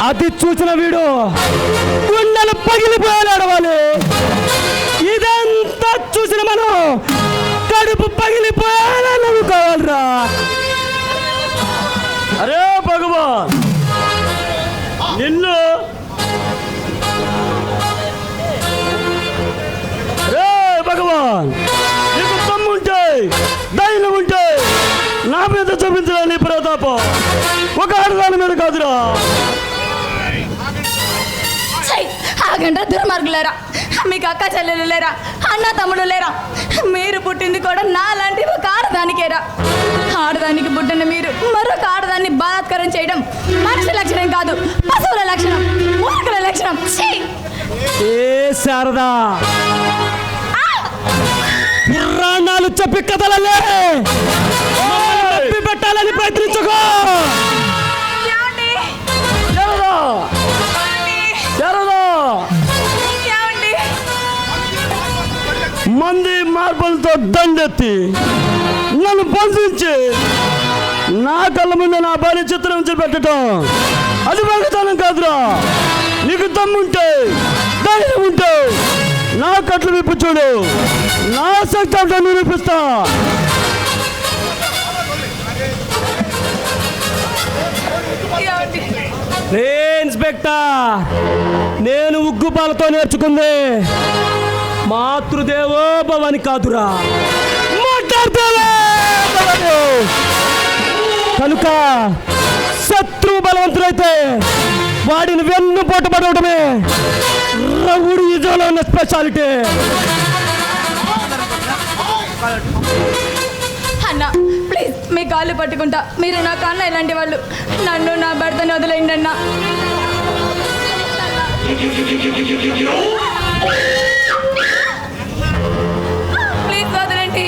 అది చూసిన వీడు గుండెలు పగిలిపోయాడవాలి. ఇదంతా చూసిన మనం కడుపు పగిలిపోయాడా నవ్వుకోవాలిరా. అరే భగవాన్, నిన్ను రే భగవాన్, నీకు దమ్ముంటే ధైర్యం ఉంటే నా మీద చూపించరా నీ ప్రతాపం. ఒక ఆడదాని మీద కాదురా. ఆగండ్రా దుర్మార్గులేరా. మీకు అక్క చెల్లెలు లేరా, అన్న తమ్ముడు లేరా? మీరు పుట్టింది కూడా నాలాంటి ఒక ఆడదానికేరా. ఆడదానికి పుట్టిన మీరు మరొక ఆడదాన్ని బలాత్కారం చేయడం మనిషి లక్షణం కాదు, పశువుల లక్షణం, మూర్ఖుల లక్షణం. ఏ శారదా, పురాణాలు చెప్పి కథలలే పెట్టాలని ప్రయత్నించుకో. మంది మార్పులతో దండెత్తి నన్ను బంధించి నా కళ్ళ ముందు నా భార్య చిత్రం పెట్టడం అది మగతనం కాదురా. నీకు దమ్ముంటే ధైర్యం ఉంటే నా కట్లు విప్పు చూడు, నా శక్తి అంటే నిరూపిస్తా. ఇన్స్పెక్టర్, నేను ఉగ్గుపాలతో నేర్చుకుంది మాతృదేవో భవని కాదురా, మాట్లాడదేవో భవని. కనుక శత్రువు బలవంతుడైతే వాడిని వెన్ను పోటు పడవడమే రౌడీ యుజంలో ఉన్న స్పెషాలిటీ. అన్న ప్లీజ్ మీ కాళ్ళు పట్టుకుంటా. మీరు నా కన్న ఇలాంటి వాళ్ళు. నన్ను నా భర్తను వదిలేయండి అన్న. ప్లీజ్ వదిలేండి.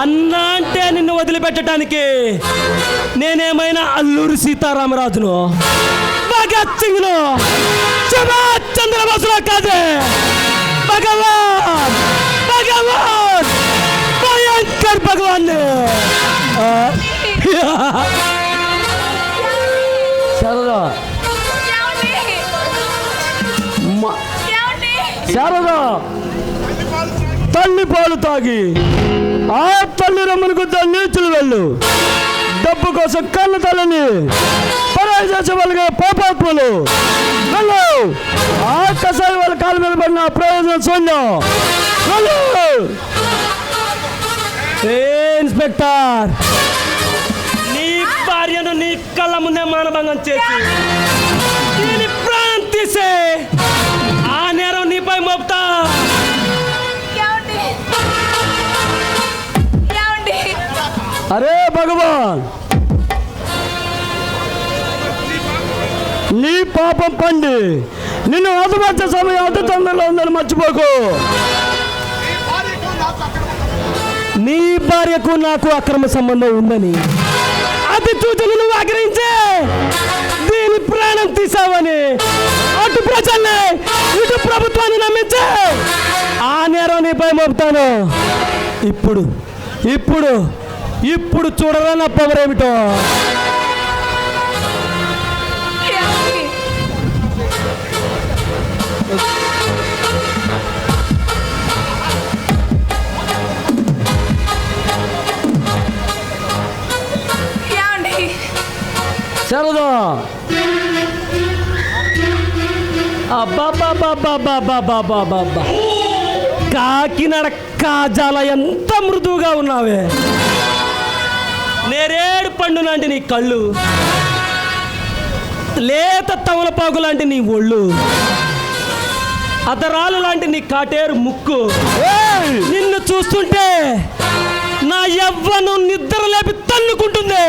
అన్న అంటే నిన్ను వదిలిపెట్టడానికి నేనేమైనా అల్లూరి సీతారామరాజును, భగత్ సింగ్ను, సుభాష్ చంద్రబోసులో కాదే. భగవాన్ భగవాన్ భయంకర్ భగవాన్. శారదా, శారదా, తల్లి పాలు తాగి ఆ తల్లి రమ్మనికి నీచులు వెళ్ళు. డబ్బు కోసం కళ్ళ తల్లిని పరాయి చేసే వాళ్ళకి పాపాత్మలు వెళ్ళు. ఆ కసాయి వాళ్ళ కాళ్ళ మీద పడిన ప్రయోజనం శూన్యం. వెళ్ళు. ఇన్స్పెక్టర్, నీ భార్యను నీ కళ్ళ ముందే మానభంగం చేసి దీని ప్రాణం తీసే ఆ నేరం నీపై మోపుతా. అరే భగవాన్, నీ పాపం పండి నిన్ను హతమార్చే సమయం అతి తొందరలో ఉందని మర్చిపోకు. నీ భార్యకు నాకు అక్రమ సంబంధం ఉందని అది చూసి నువ్వు ఆగ్రహించే దీని ప్రాణం తీసావని అటు ప్రజల్ని ఇటు ప్రభుత్వాన్ని నమ్మించే ఆ నేరం నీపై మోపుతాను. ఇప్పుడు ఇప్పుడు ఇప్పుడు చూడరా నా పవర్ ఏమిటో. శారదా, అబ్బాబ్బాబ్బాబ్బాబ్బాబ్బాబ్బా, కాకినాడ కాజాల ఎంత మృదువుగా ఉన్నావే. నేరేడు పండు లాంటి నీ కళ్ళు, లేత తమలపాకు లాంటి నీ ఒళ్ళు, అదరాలు లాంటి నీ కాటేరు ముక్కు. నిన్ను చూస్తుంటే నా యవ్వను నిద్ర లేపి తన్నుకుంటుంది.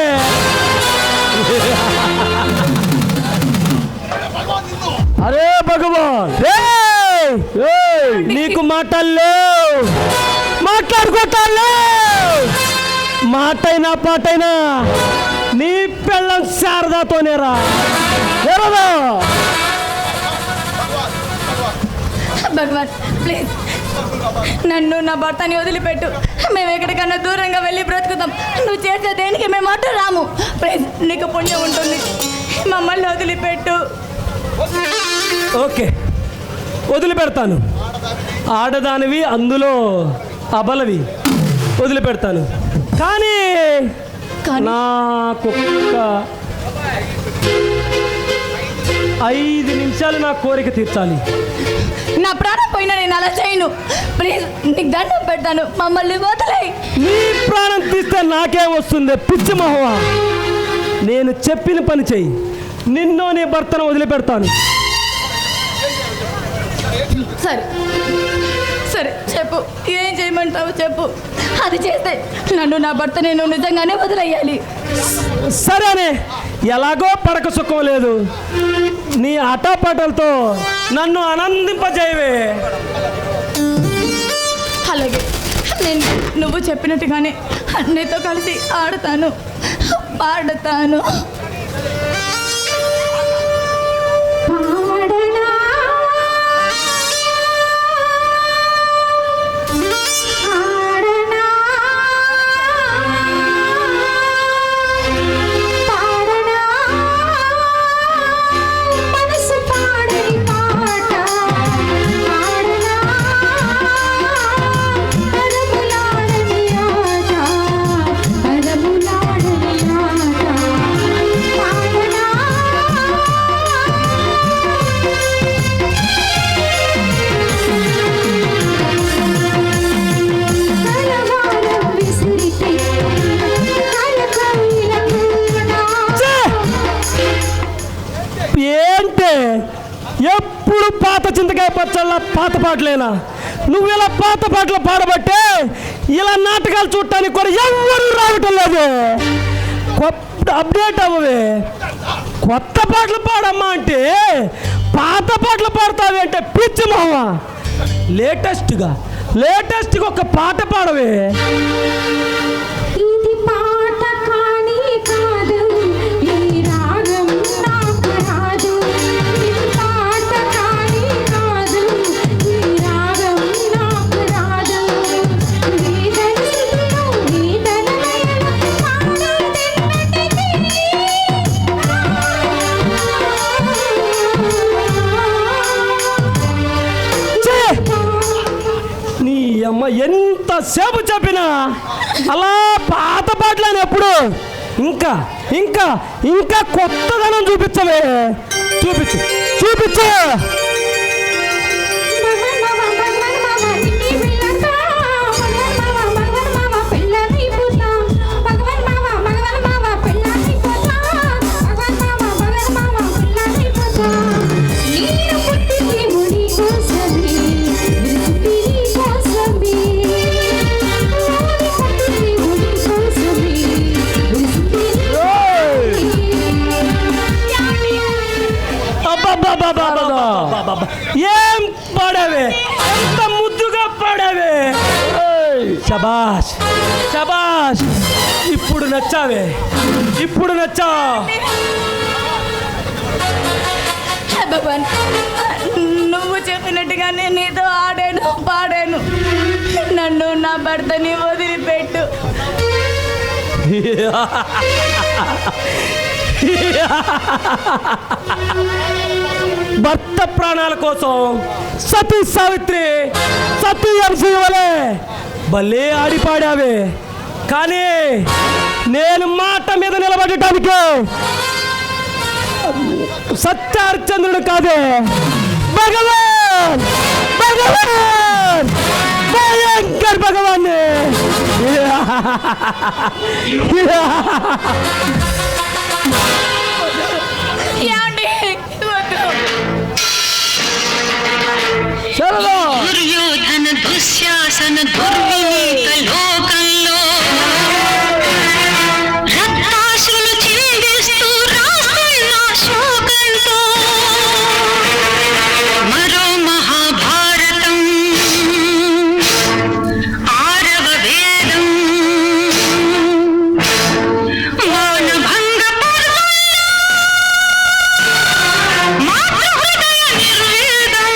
అరే భగవాన్, నీకు మాటల్లో మాట్లాడుకోవటాల్లో మాటైనా పాటైనా నీ పెళ్ళం శారదాతోనేరా. భగవాన్ ప్లీజ్ నన్ను నా భర్తని వదిలిపెట్టు. మేము ఎక్కడికన్నా దూరంగా వెళ్ళి బ్రతుకుతాం. నువ్వు చేసే దేనికి మేము అటు రాము. ప్లీజ్ నీకు పుణ్యం ఉంటుంది, మమ్మల్ని వదిలిపెట్టు. ఓకే, వదిలిపెడతాను. ఆడదానివి, అందులో అబలవి, వదిలిపెడతాను. కానీ నాకొక్క 5 నిమిషాలు నా కోరిక తీర్చాలి. నా ప్రాణం పోయినా నేను అలా చేయను. ప్లీజ్ నీకు దండం పెడతాను, మమ్మల్ని వదిలేయ్. నీ ప్రాణం తీస్తే నాకేం వస్తుంది పిచ్చి మొహవా? నేను చెప్పిన పని చెయ్యి, నిన్ను నీ భర్తను వదిలిపెడతాను. సరే సరే చెప్పు, ఏం చేయమంటావు చెప్పు. అది చేస్తే నన్ను నా భర్త నేను నిజంగానే వదిలేయాలి. సరేనే, ఎలాగో పడక సుఖం లేదు, నీ ఆటపాటలతో నన్ను ఆనందింపజేయవే. అలాగే, నేను నువ్వు చెప్పినట్టుగానే నీతో కలిసి ఆడతాను, పాడతాను. ఏంటే ఎప్పుడు పాత చింతకాయ పచ్చళ్ళ పాత పాటలేనా? నువ్వు ఇలా పాత పాటలు పాడబట్టే ఇలా నాటకాలు చూడటానికి కూడా ఎవరు రావటం లేదు. అప్డేట్ అవ్వవే, కొత్త పాటలు పాడమ్మా అంటే పాత పాటలు పాడతావే అంటే పిచ్చి మొహమ. లేటెస్ట్గా ఒక పాట పాడవే. ఇది పాట కానీ కాదు, ఈ రాగం నాకు రాదు. ఇది పాట కానీ కాదు, ఈ రాగం నాకు రాదు. వేదన స్థితిలో వేదన లయలో నీ అమ్మ ఎంతసేపు చెప్పినా అలా పాత పాటలని ఎప్పుడు ఇంకా ఇంకా ఇంకా కొత్తదనం చూపించవే. చూపించు. ఏం పాడావే, ఎంత ముద్దుగా పాడావే. శబాష్ శబాష్, ఇప్పుడు నచ్చావే, ఇప్పుడు నచ్చా. భగవాన్ నువ్వు చెప్పినట్టుగానే నీతో ఆడాను, పాడాను. నన్ను నా భర్తని వదిలిపెట్టు. భర్త ప్రాణాల కోసం సతీ సావిత్రి, సతీ వలే భలే ఆడిపాడావే. కానీ నేను మాట మీద నిలబడటానికి సత్యహరిశ్చంద్రుడు కాదే, భగవాన్ భగవాన్ భయంకర్ భగవాన్. దుర్యోధన దుశ్శాసన దుర్వినీత లోకంలో రక్తాశులు చిందిస్తూ రాస్తున్న శోకంతో మరో మహాభారతం, ఆరవ వేదం, మౌనభంగ పర్వంలో మాతృహృదయ నిర్వేదం.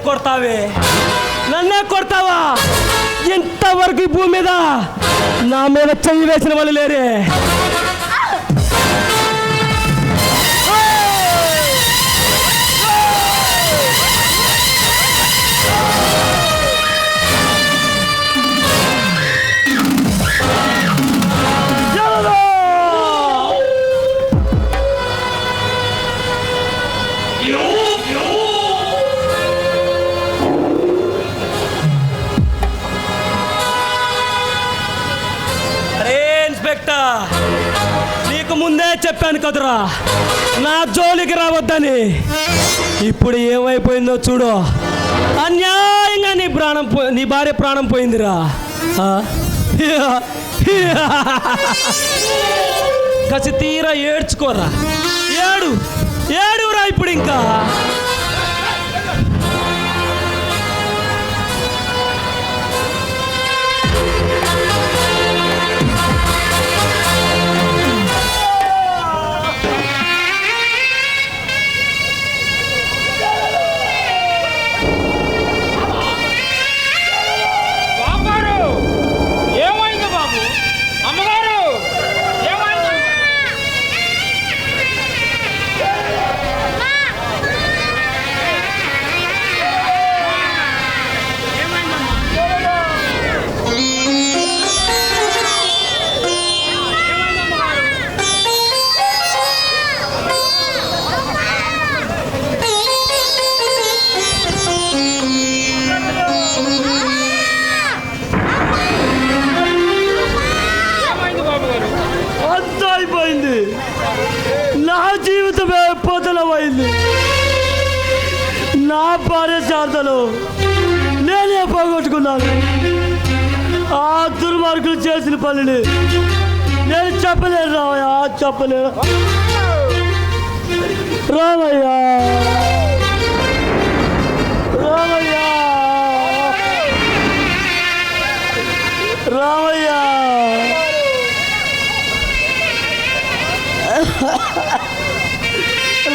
కొడతావే, నన్నే కొడతావా? ఇంతవరకు ఈ భూమి మీద నా మీద చెయ్యి వేసిన వాళ్ళు లేరే. నీకు ముందే చెప్పాను కదురా నా జోలికి రావద్దని. ఇప్పుడు ఏమైపోయిందో చూడు. అన్యాయంగా నీ భార్య ప్రాణం పోయిందిరా. కసి తీరా ఏడ్చుకోరా, ఏడురా ఇప్పుడు ఇంకా. నా జీవితమే పొదలమైంది. నా భార్య శాంతను నేనే పోగొట్టుకున్నాను. ఆ దుర్మార్గులు చేసిన పనిని నేను చెప్పలేను రామయ్య, చెప్పలేను రామయ్య. రామయ్య రామయ్య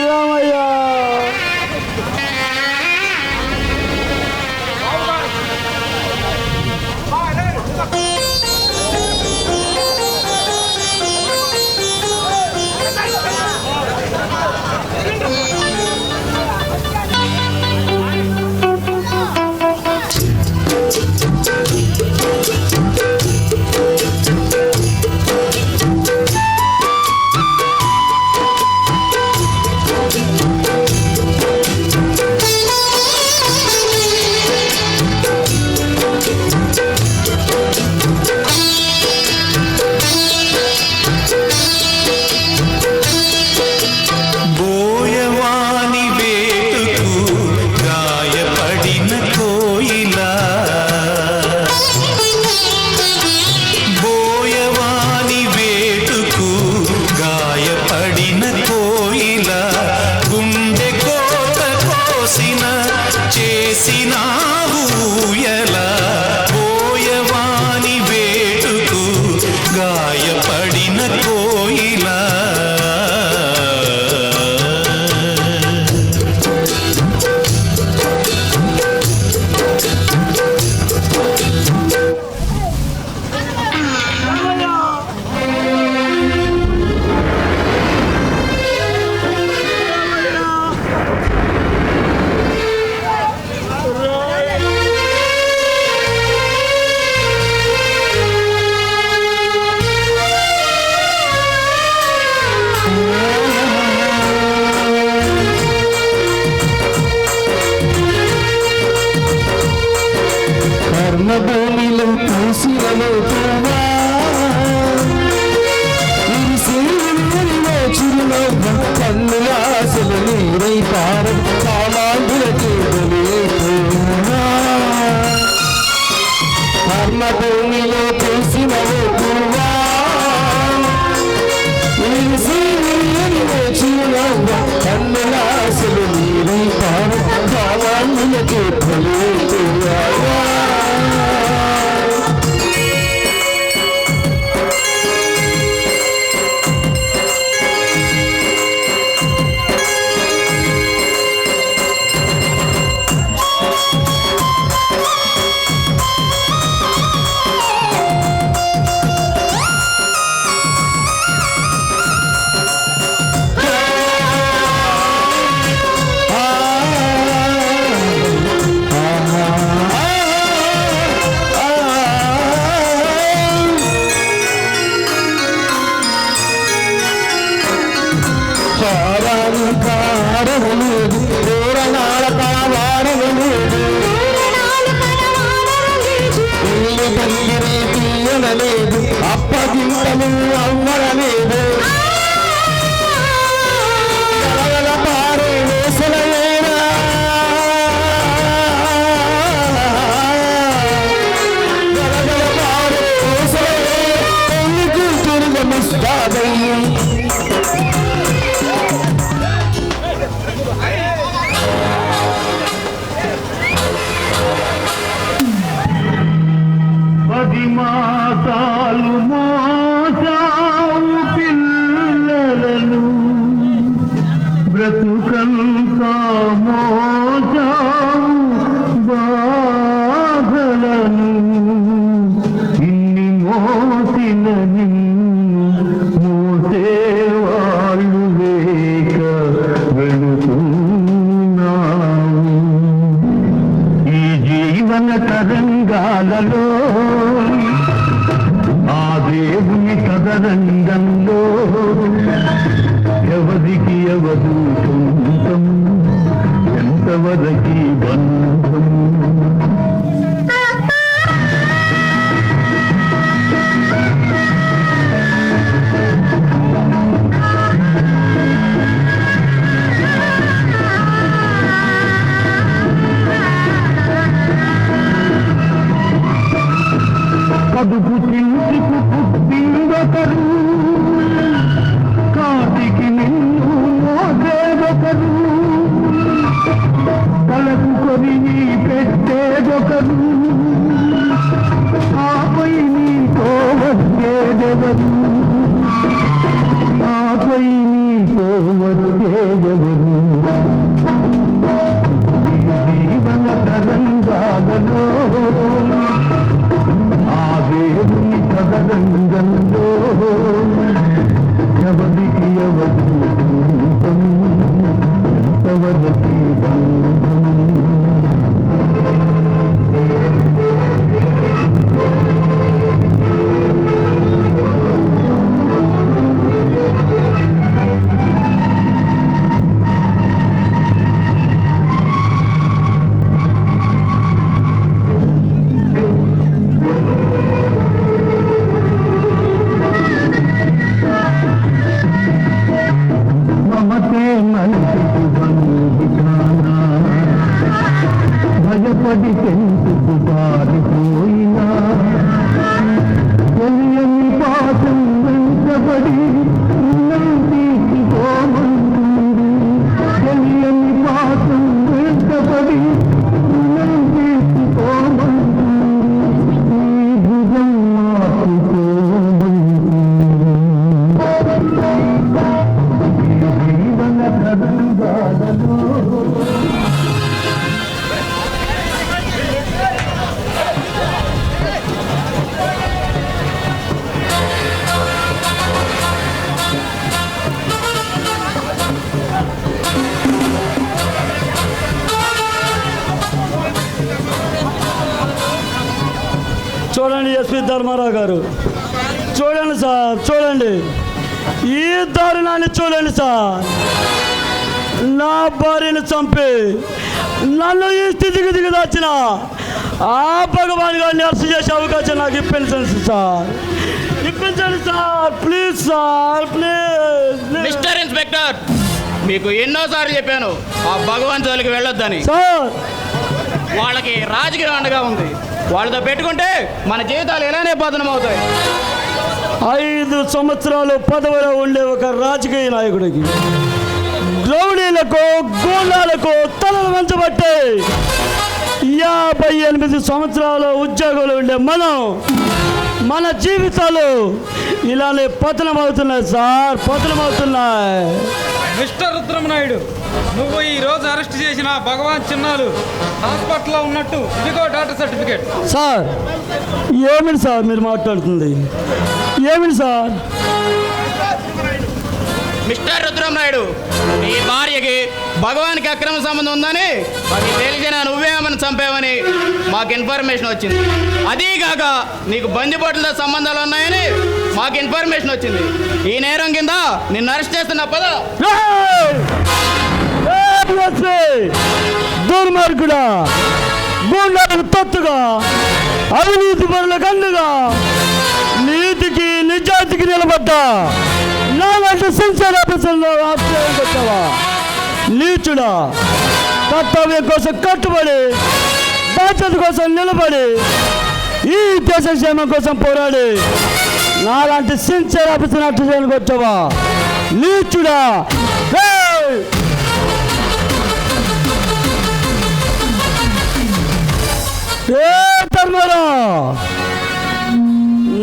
రామయ్య. భూమిలో పూసిలలో చిరునవ్వు కన్నుల ఆశలు నీరై పారం కామాంగులకి భూమిలో పూసినవో పువ్వా చిరునవ్వు కన్నుల ఆశలు నీరై పారం కామాంగులకి పెళ్లి పందిరి తీయనలేదు, అప్పగింతలు అమ్మడలేదు. గలగల పారే వేసలయేనా, గలగల పారే వేసలయేనా, పెళ్లి కూతురు గమిస్తాదయ్యి. పది మాసాలు మోసావు పిల్లలను, బ్రతుకంతా మోసావు బాధలను. ఇన్ని మోసిన మోసేవాళ్ళు వేక వెళుతున్నావు. ఈ జీవన తరంగాలలో ఆ దేవుని తదరంగంలో ఎవరికి ఎవరు సొంతం, ఎంతవరకి బంధం. కడుపు చించుకు పుట్టిందొకరు, కాటికి నిన్ను మోసేదొకరు, తలకు కొరిగి పెట్టేదొకరు, ఆపై నీతో వచ్చేదెవరు, ఆపై నీతో వచ్చేదెవరు. జీవన తరంగాలలో ఆ దేవుని తదరంగంలో ఎవరికి ఎవరు ఎంతవరకి బంధం. మమతే మనిషికి బంధికానా, భయపడి పెంచుకు పారిపోయినా, తెలియని పాఠం వెంటబడి ఉన్నం తీసుకోమంటుంది. తెలియని పాఠం వెంటబడి ఉన్నం తీసుకోమంటుంది. ఈ భుజం మాసుకోమంటుంది. జీవన తరంగాలలో చూడండి ఎస్పీ ధర్మారావు గారు, చూడండి సార్, చూడండి ఈ దారుణాన్ని చూడండి సార్. నా భార్యను చంపి నన్ను ఈ స్థితికి దిగదాచిన ఆ భగవాన్ గారిని అరెస్ట్ చేసే అవకాశం నాకు ఇప్పించండి సార్, ఇప్పించండి sir, please sir, please. Mister inspector, మీకు ఎన్నోసార్లు చెప్పాను ఆ భగవాన్ జోలికి వెళ్ళొద్దని. సార్ వాళ్ళకి రాజకీయ అండగా ఉంది, వాళ్ళతో పెట్టుకుంటే మన జీవితాలు ఎలానే పతనం అవుతాయి. 5 సంవత్సరాలు పదవిలో ఉండే ఒక రాజకీయ నాయకుడికి రౌడీలకు గూండాలకు తలలు వంచబట్టే 58 సంవత్సరాలు ఉద్యోగులు ఉండే మన జీవితాలు ఇలానే పతనం అవుతున్నాయి సార్, పతనం అవుతున్నాయి. మిస్టర్ రుద్రమనాయుడు, నువ్వు ఈ రోజు అరెస్ట్ చేసిన భగవాన్ చిన్నాలు హాస్పిటల్లో ఉన్నట్టు ఇదిగో డాక్టర్ సర్టిఫికేట్. సార్ ఏమిటి సార్ మీరు మాట్లాడుతుంది, ఏమిటి సార్? మిస్టర్ రుద్రమనాయుడు, నీ భార్యకి భగవాన్కి అక్రమ సంబంధం ఉందని మాకు తెలిసిన నువ్వే ఆమెను చంపావని మాకు ఇన్ఫర్మేషన్ వచ్చింది. అదీగాక నీకు బందిపోట్లతో సంబంధాలు ఉన్నాయని మాకు ఇన్ఫర్మేషన్ వచ్చింది. ఈ నేరం కింద నిన్ను అరెస్ట్ చేస్తున్న పద. దుర్మార్గుడా, గుండాలకు తత్తుగా అవినీతి పరులకు అండగా నీతికి నిజాయితీకి నిలబడ్డా నాలాంటి సిన్సియర్ ఆఫీసర్లో ఆశ్రయానికి వచ్చావా? నీచుడా, కర్తవ్యం కోసం కట్టుబడి బాధ్యత కోసం నిలబడి ఈ దేశ క్షేమం కోసం పోరాడి నాలాంటి సిన్సియర్ ఆఫీసర్ ఆశ్రయానికి వచ్చావా? నీచుడా! ఏ ధర్మరా,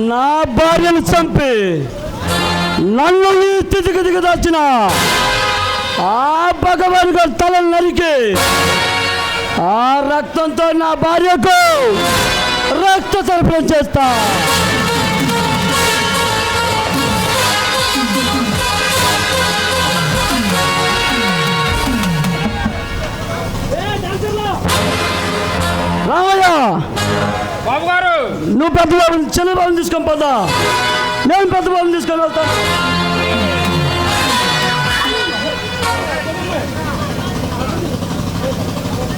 నా భార్యను చంపి నన్ను ఈ స్థితికి దిగదాచిన ఆ భగవాన్ గారి తలను నరికి ఆ రక్తంతో నా భార్యకు రక్త తర్పణం చేస్తా. రామయ్య బాబు గారు, నువ్వు పెద్ద బాబుని చిన్న బాబుని తీసుకొని పోదా, నేను పెద్ద బాబుని తీసుకొని వెళ్తాను.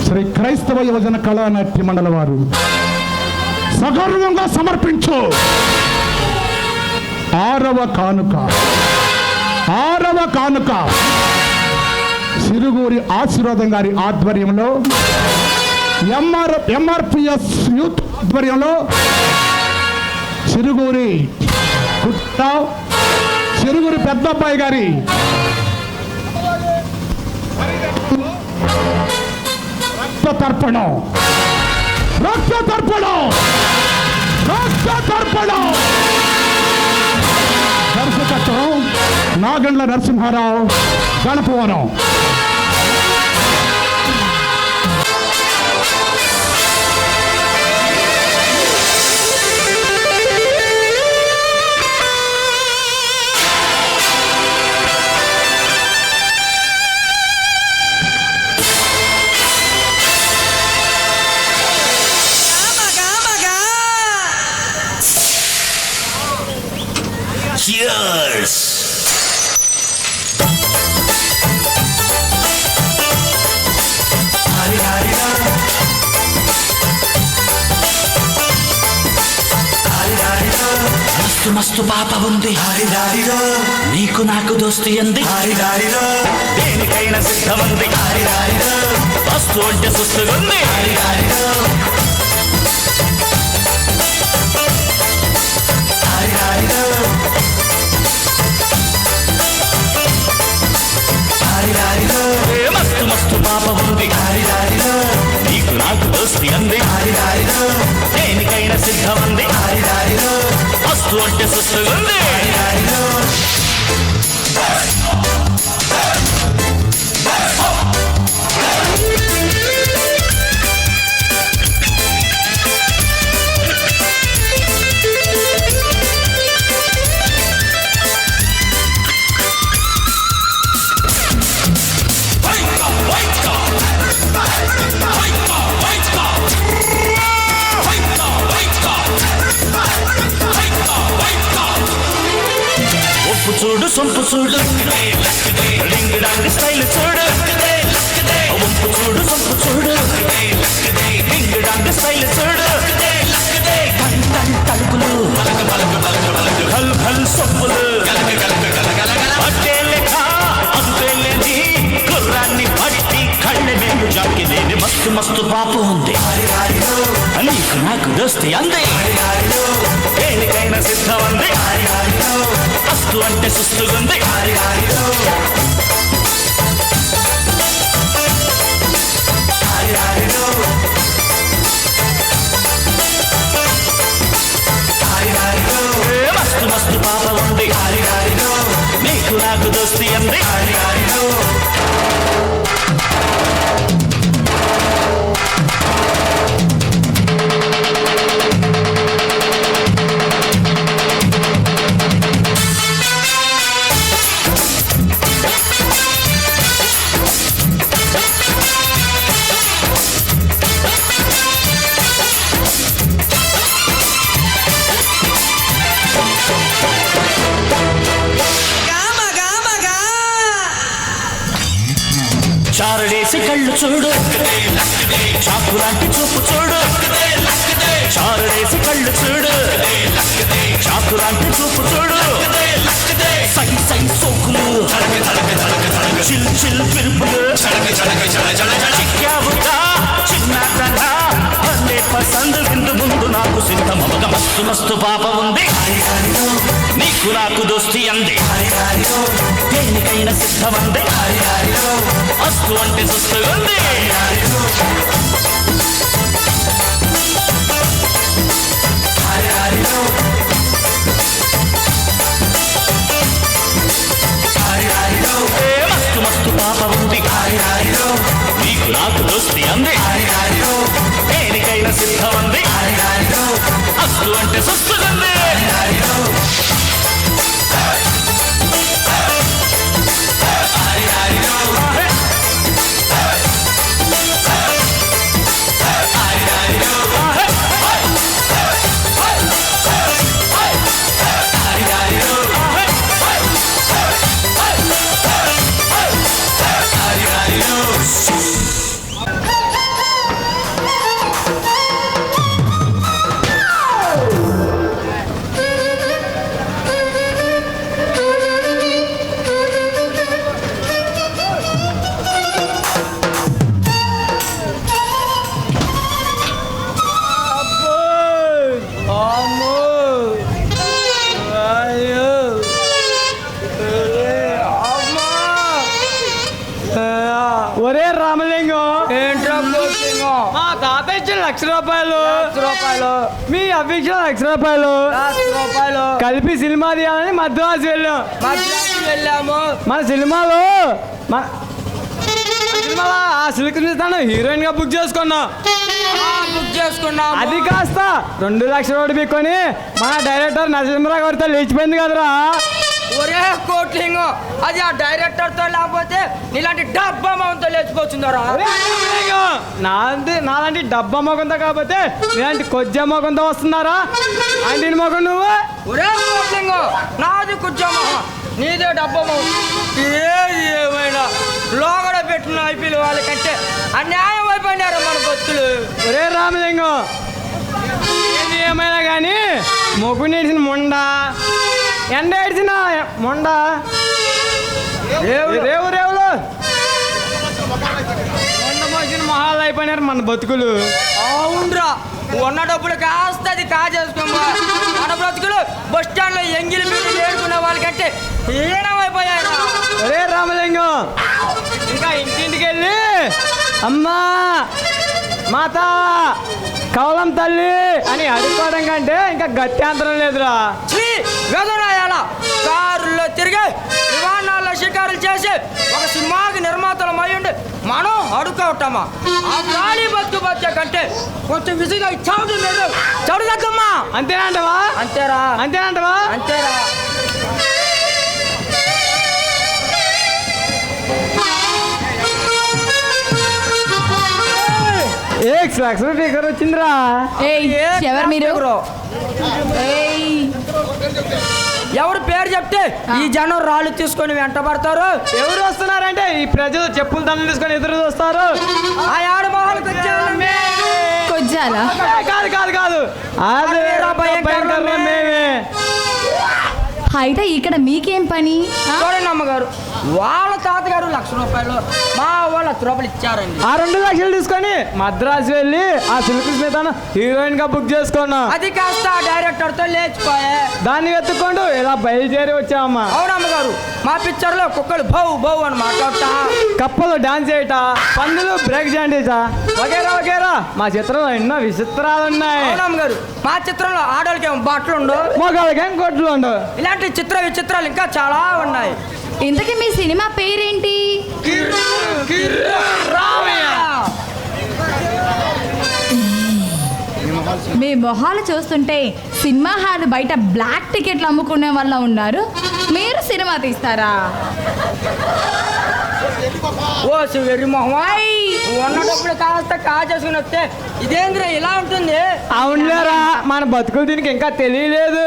శ్రీ క్రైస్తవ యువజన కళానాట్య మండలి వారు సగర్వంగా సమర్పించు ఆరవ కానుక సిరుగూరి ఆశీర్వాదం గారి ఆధ్వర్యంలో ఎంఆర్పిఎస్ యూత్ ఆధ్వర్యంలో సిరుగూరి పెద్దబ్బాయి గారి రక్త తర్పణం దర్శకత్వం నాగండ్ల నరసింహారావు, గణపవనం. Cheers! మస్తు మస్తు పాప ఉంది, నీకు నాకు దోస్తి అంది, దేనికైనా సిద్ధమంది, వస్తు అంటే సుస్తుగుంది. మస్తు మస్తు పాప ఉంది, నీకు నాకు దోస్తి అంది, దేనికైనా సిద్ధమంది, వస్తు అంటే సుస్తుగుంది. చూడు సొంపు చూడు, రింగ్ డాంగ్ స్టైల్ చూడు, వంపు చూడు సొంపు చూడు, రింగ్ డాంగ్ స్టైల్ చూడు, టన్ టన్ తలుపులు, ఖల్ ఖల్ సొప్పులు, అట్టే లెక్క అంతేలేని గుర్రాన్ని పట్టి కళ్ళె మేలు జాకి లేని మస్తు మస్తు పాపు ఉంది, నీకు నాకు దోస్తి అంది, దేనికైనా సిద్ధం అంది, వస్తు అంటే సుస్తుగుంది. మస్తు మస్తు పాప ఉంది, నీకు నాకు దోస్తి అంది. చారడేసి కళ్ళు చూడు, చాకు లాంటి చూపు చూడు, చారడేసి చిల్ చిల్ పిలుపులు చిక్కావుగా చిన్నతన అనే పసందు విందు ముందు నాకు సిద్ధమవగ మస్తు మస్తు పాప ఉంది నీకు నాకు దోస్తి అంది దేనికైనా సిద్ధమంది అస్తు అంటే సుస్తు ఉంది మస్తు మస్తు పాప ఉంది నీకు నాకు దోస్తి అంది దేనికైనా సిద్ధమంది అస్తు అంటే సుస్తుంది ఒరే రామలింగం ఏంట్రా మా తాత ఇచ్చిన ₹1,00,000 మీ అవ్వ ఇచ్చిన ₹1,00,000 కలిపి సినిమా తీయాలని మద్రాసు వెళ్ళాము మన సినిమాలో ఆ సిల్క్ తను హీరోయిన్ గా బుక్ చేసుకున్నాం అది కాస్త ₹2,00,000 బిక్కొని మన డైరెక్టర్ నరసింహరావు గారితో లేచిపోయింది కదరా. ఒరే కోట్లింగ్ అది ఆ డైరెక్టర్ తో లేకపోతే నీలాంటి డబ్బా మొగంతో లేచిపోతుందరా. నాలాంటి డబ్బా మొగంతో కాకపోతే నీలాంటి కొజ్జ మొగంతో వస్తున్నారా అంటే మొగం నువ్వు. ఒరే కోట్లింగ్ నాది కొజ్జ మొగం నీదే డబ్బా మొగం. ఏమైనా లోగడ పెట్టిన ఐపీఎల్ వాళ్ళకంటే అన్యాయం అయిపోయినారు మన బతుకులు. ఒరే రామలింగం ఏది ఏమైనా కానీ మొగ్గు నేర్చిన మొండ ఎండ ఏడ్చిన మొండ రేవులో మొండ మోసిన మొహాలు అయిపోయినారు మన బతుకులు. అవునరా ఉన్న డబ్బులు కాస్త అది కాజేసుకోమా మన బ్రతుకులు బస్ స్టాండ్ లో ఎంగిలి మీరు ఏడుకునే వాళ్ళకంటే హీనమైపోయాయి. ఒరే రామలింగం ఇంకా ఇంటింటికి వెళ్ళి అమ్మా మాత కవలం తల్లి అని అడుక్కోవడం కంటే ఇంకా గత్యంతరం లేదురా. వెదరాయాల కారుల్లో తిరిగి విమానాల్లో షికారులు చేసి ఒక సినిమాకి నిర్మాతలు అయ్యుండి మనం అడుక్కోవటమా ఆ గాలి బతుకు బతికే కంటే కొంచెం విసిగా చౌడు లేదు చౌడు తగ్గమ్మా. అంతేనంటవా అంతేరా అంతేనంటవా అంతేరా. స్పీకర్ వచ్చిందిరా. ఎవరు మీరు? ఎవరు పేరు చెప్తే ఈ జనం రాళ్ళు తీసుకొని వెంట పడతారు. ఎవరు వస్తున్నారంటే ఈ ప్రజలు చెప్పులు దండలు తీసుకొని ఎదురు చూస్తారు. ఆ ఆడ మొహాలు కొజ్జాలా? కాదు కాదు కాదు అదే భయంకరంగా మేమే. అయితే ఇక్కడ మీకేం పని? చూడండి అమ్మగారు వాళ్ళ తాతగారు ₹1,00,000 మా వాళ్ళ ₹1,00,000 ఇచ్చారండి. ఆ 2,00,000 తీసుకొని మద్రాసు వెళ్ళి ఆ సిల్క్ స్మితను హీరోయిన్ గా బుక్ చేసుకున్నా. అది కాస్త ఆ డైరెక్టర్ తో లేచిపోయే దాన్ని వెతుక్కుంటూ ఇలా బయలుదేరి వచ్చామమ్మా. అవునమ్మగారు మా పిక్చర్ లో కుక్కలు బౌ బౌ అని మాట్లాడతా కప్పలు డాన్స్ చేయట పందులు బ్రేక్ చేయండిట వగేరా వగేరా మా చిత్రంలో ఎన్నో విచిత్రాలు ఉన్నాయి. అవునమ్మగారు మా చిత్రంలో ఆడవాళ్ళకి ఏమో బట్టలు ఉండవు మగవాళ్ళకేం కొట్లు ఉండవు. ఇలాంటి చిత్ర విచిత్రాలు ఇంకా చాలా ఉన్నాయి. ఇంతకీ మీ సినిమా పేరేంటి? మీ మొహాలు చూస్తుంటే సినిమా హాల్ బయట బ్లాక్ టికెట్లు అమ్ముకునే వాళ్ళ ఉన్నారు. మీరు సినిమా తీస్తారా? ఓ వెర్రి మొహమాయ్ ఉన్న డబ్బులు కాస్త కాజేసుకుని వస్తే ఇదేంద్ర ఇలా ఉంటుంది. అవునులేరా మన బతుకులు దీనికి ఇంకా తెలియలేదు.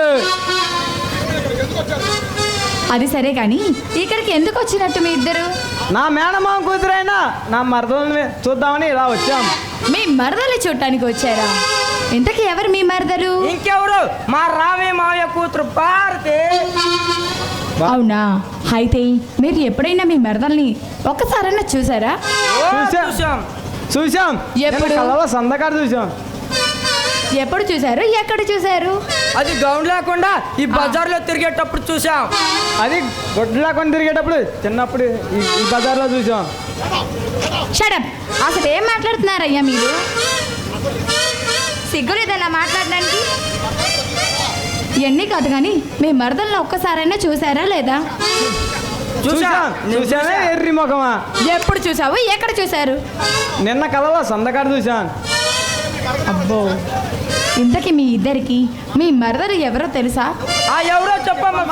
అది సరే కానీ ఇక్కడికి ఎందుకు వచ్చినట్టు మీ ఇద్దరు? నా మేనమామ కూతురైనా నా మరదల్ని చూద్దామని ఇలా వచ్చాం. మీ మరదలు చూడటానికి వచ్చారా? ఇంతకీ ఎవరు మీ మరదలు? ఇంకెవరు మా రామే మావయ్య కూతురు భారతి. అవునా? అయితే మీరు ఎప్పుడైనా మీ మరదల్ని ఒక్కసారైనా చూసారా? చూసాం చూసాం. ఎప్పుడు? కళలో సందకాడు చూసాం. ఎప్పుడు చూసారు? ఎక్కడ చూసారు? అది గౌన్ లేకుండా ఈ బజార్లో తిరిగేటప్పుడు చూసాం. అది గొడ్లా కొని తిరిగేటప్పుడు చిన్నప్పుడు ఈ బజార్లో చూసాం. షడప్! అసలు ఏం మాట్లాడుతున్నారయ్యా మీరు? సిగ్గులేదు అలా మాట్లాడడానికి? ఇవన్నీ కాదు కానీ మీ మరదలను ఒక్కసారైనా చూసారా లేదా? చూసాం. చూసానే ఎర్రి ముఖమా. ఎప్పుడు చూసావు? ఎక్కడ చూసారు? నిన్న కళలో సందకాడు చూసాం. అబ్బో, ఇంతకీ మీ ఇద్దరికి మీ మరదలు ఎవరో తెలుసా? ఎవరో చెప్పమ్మా.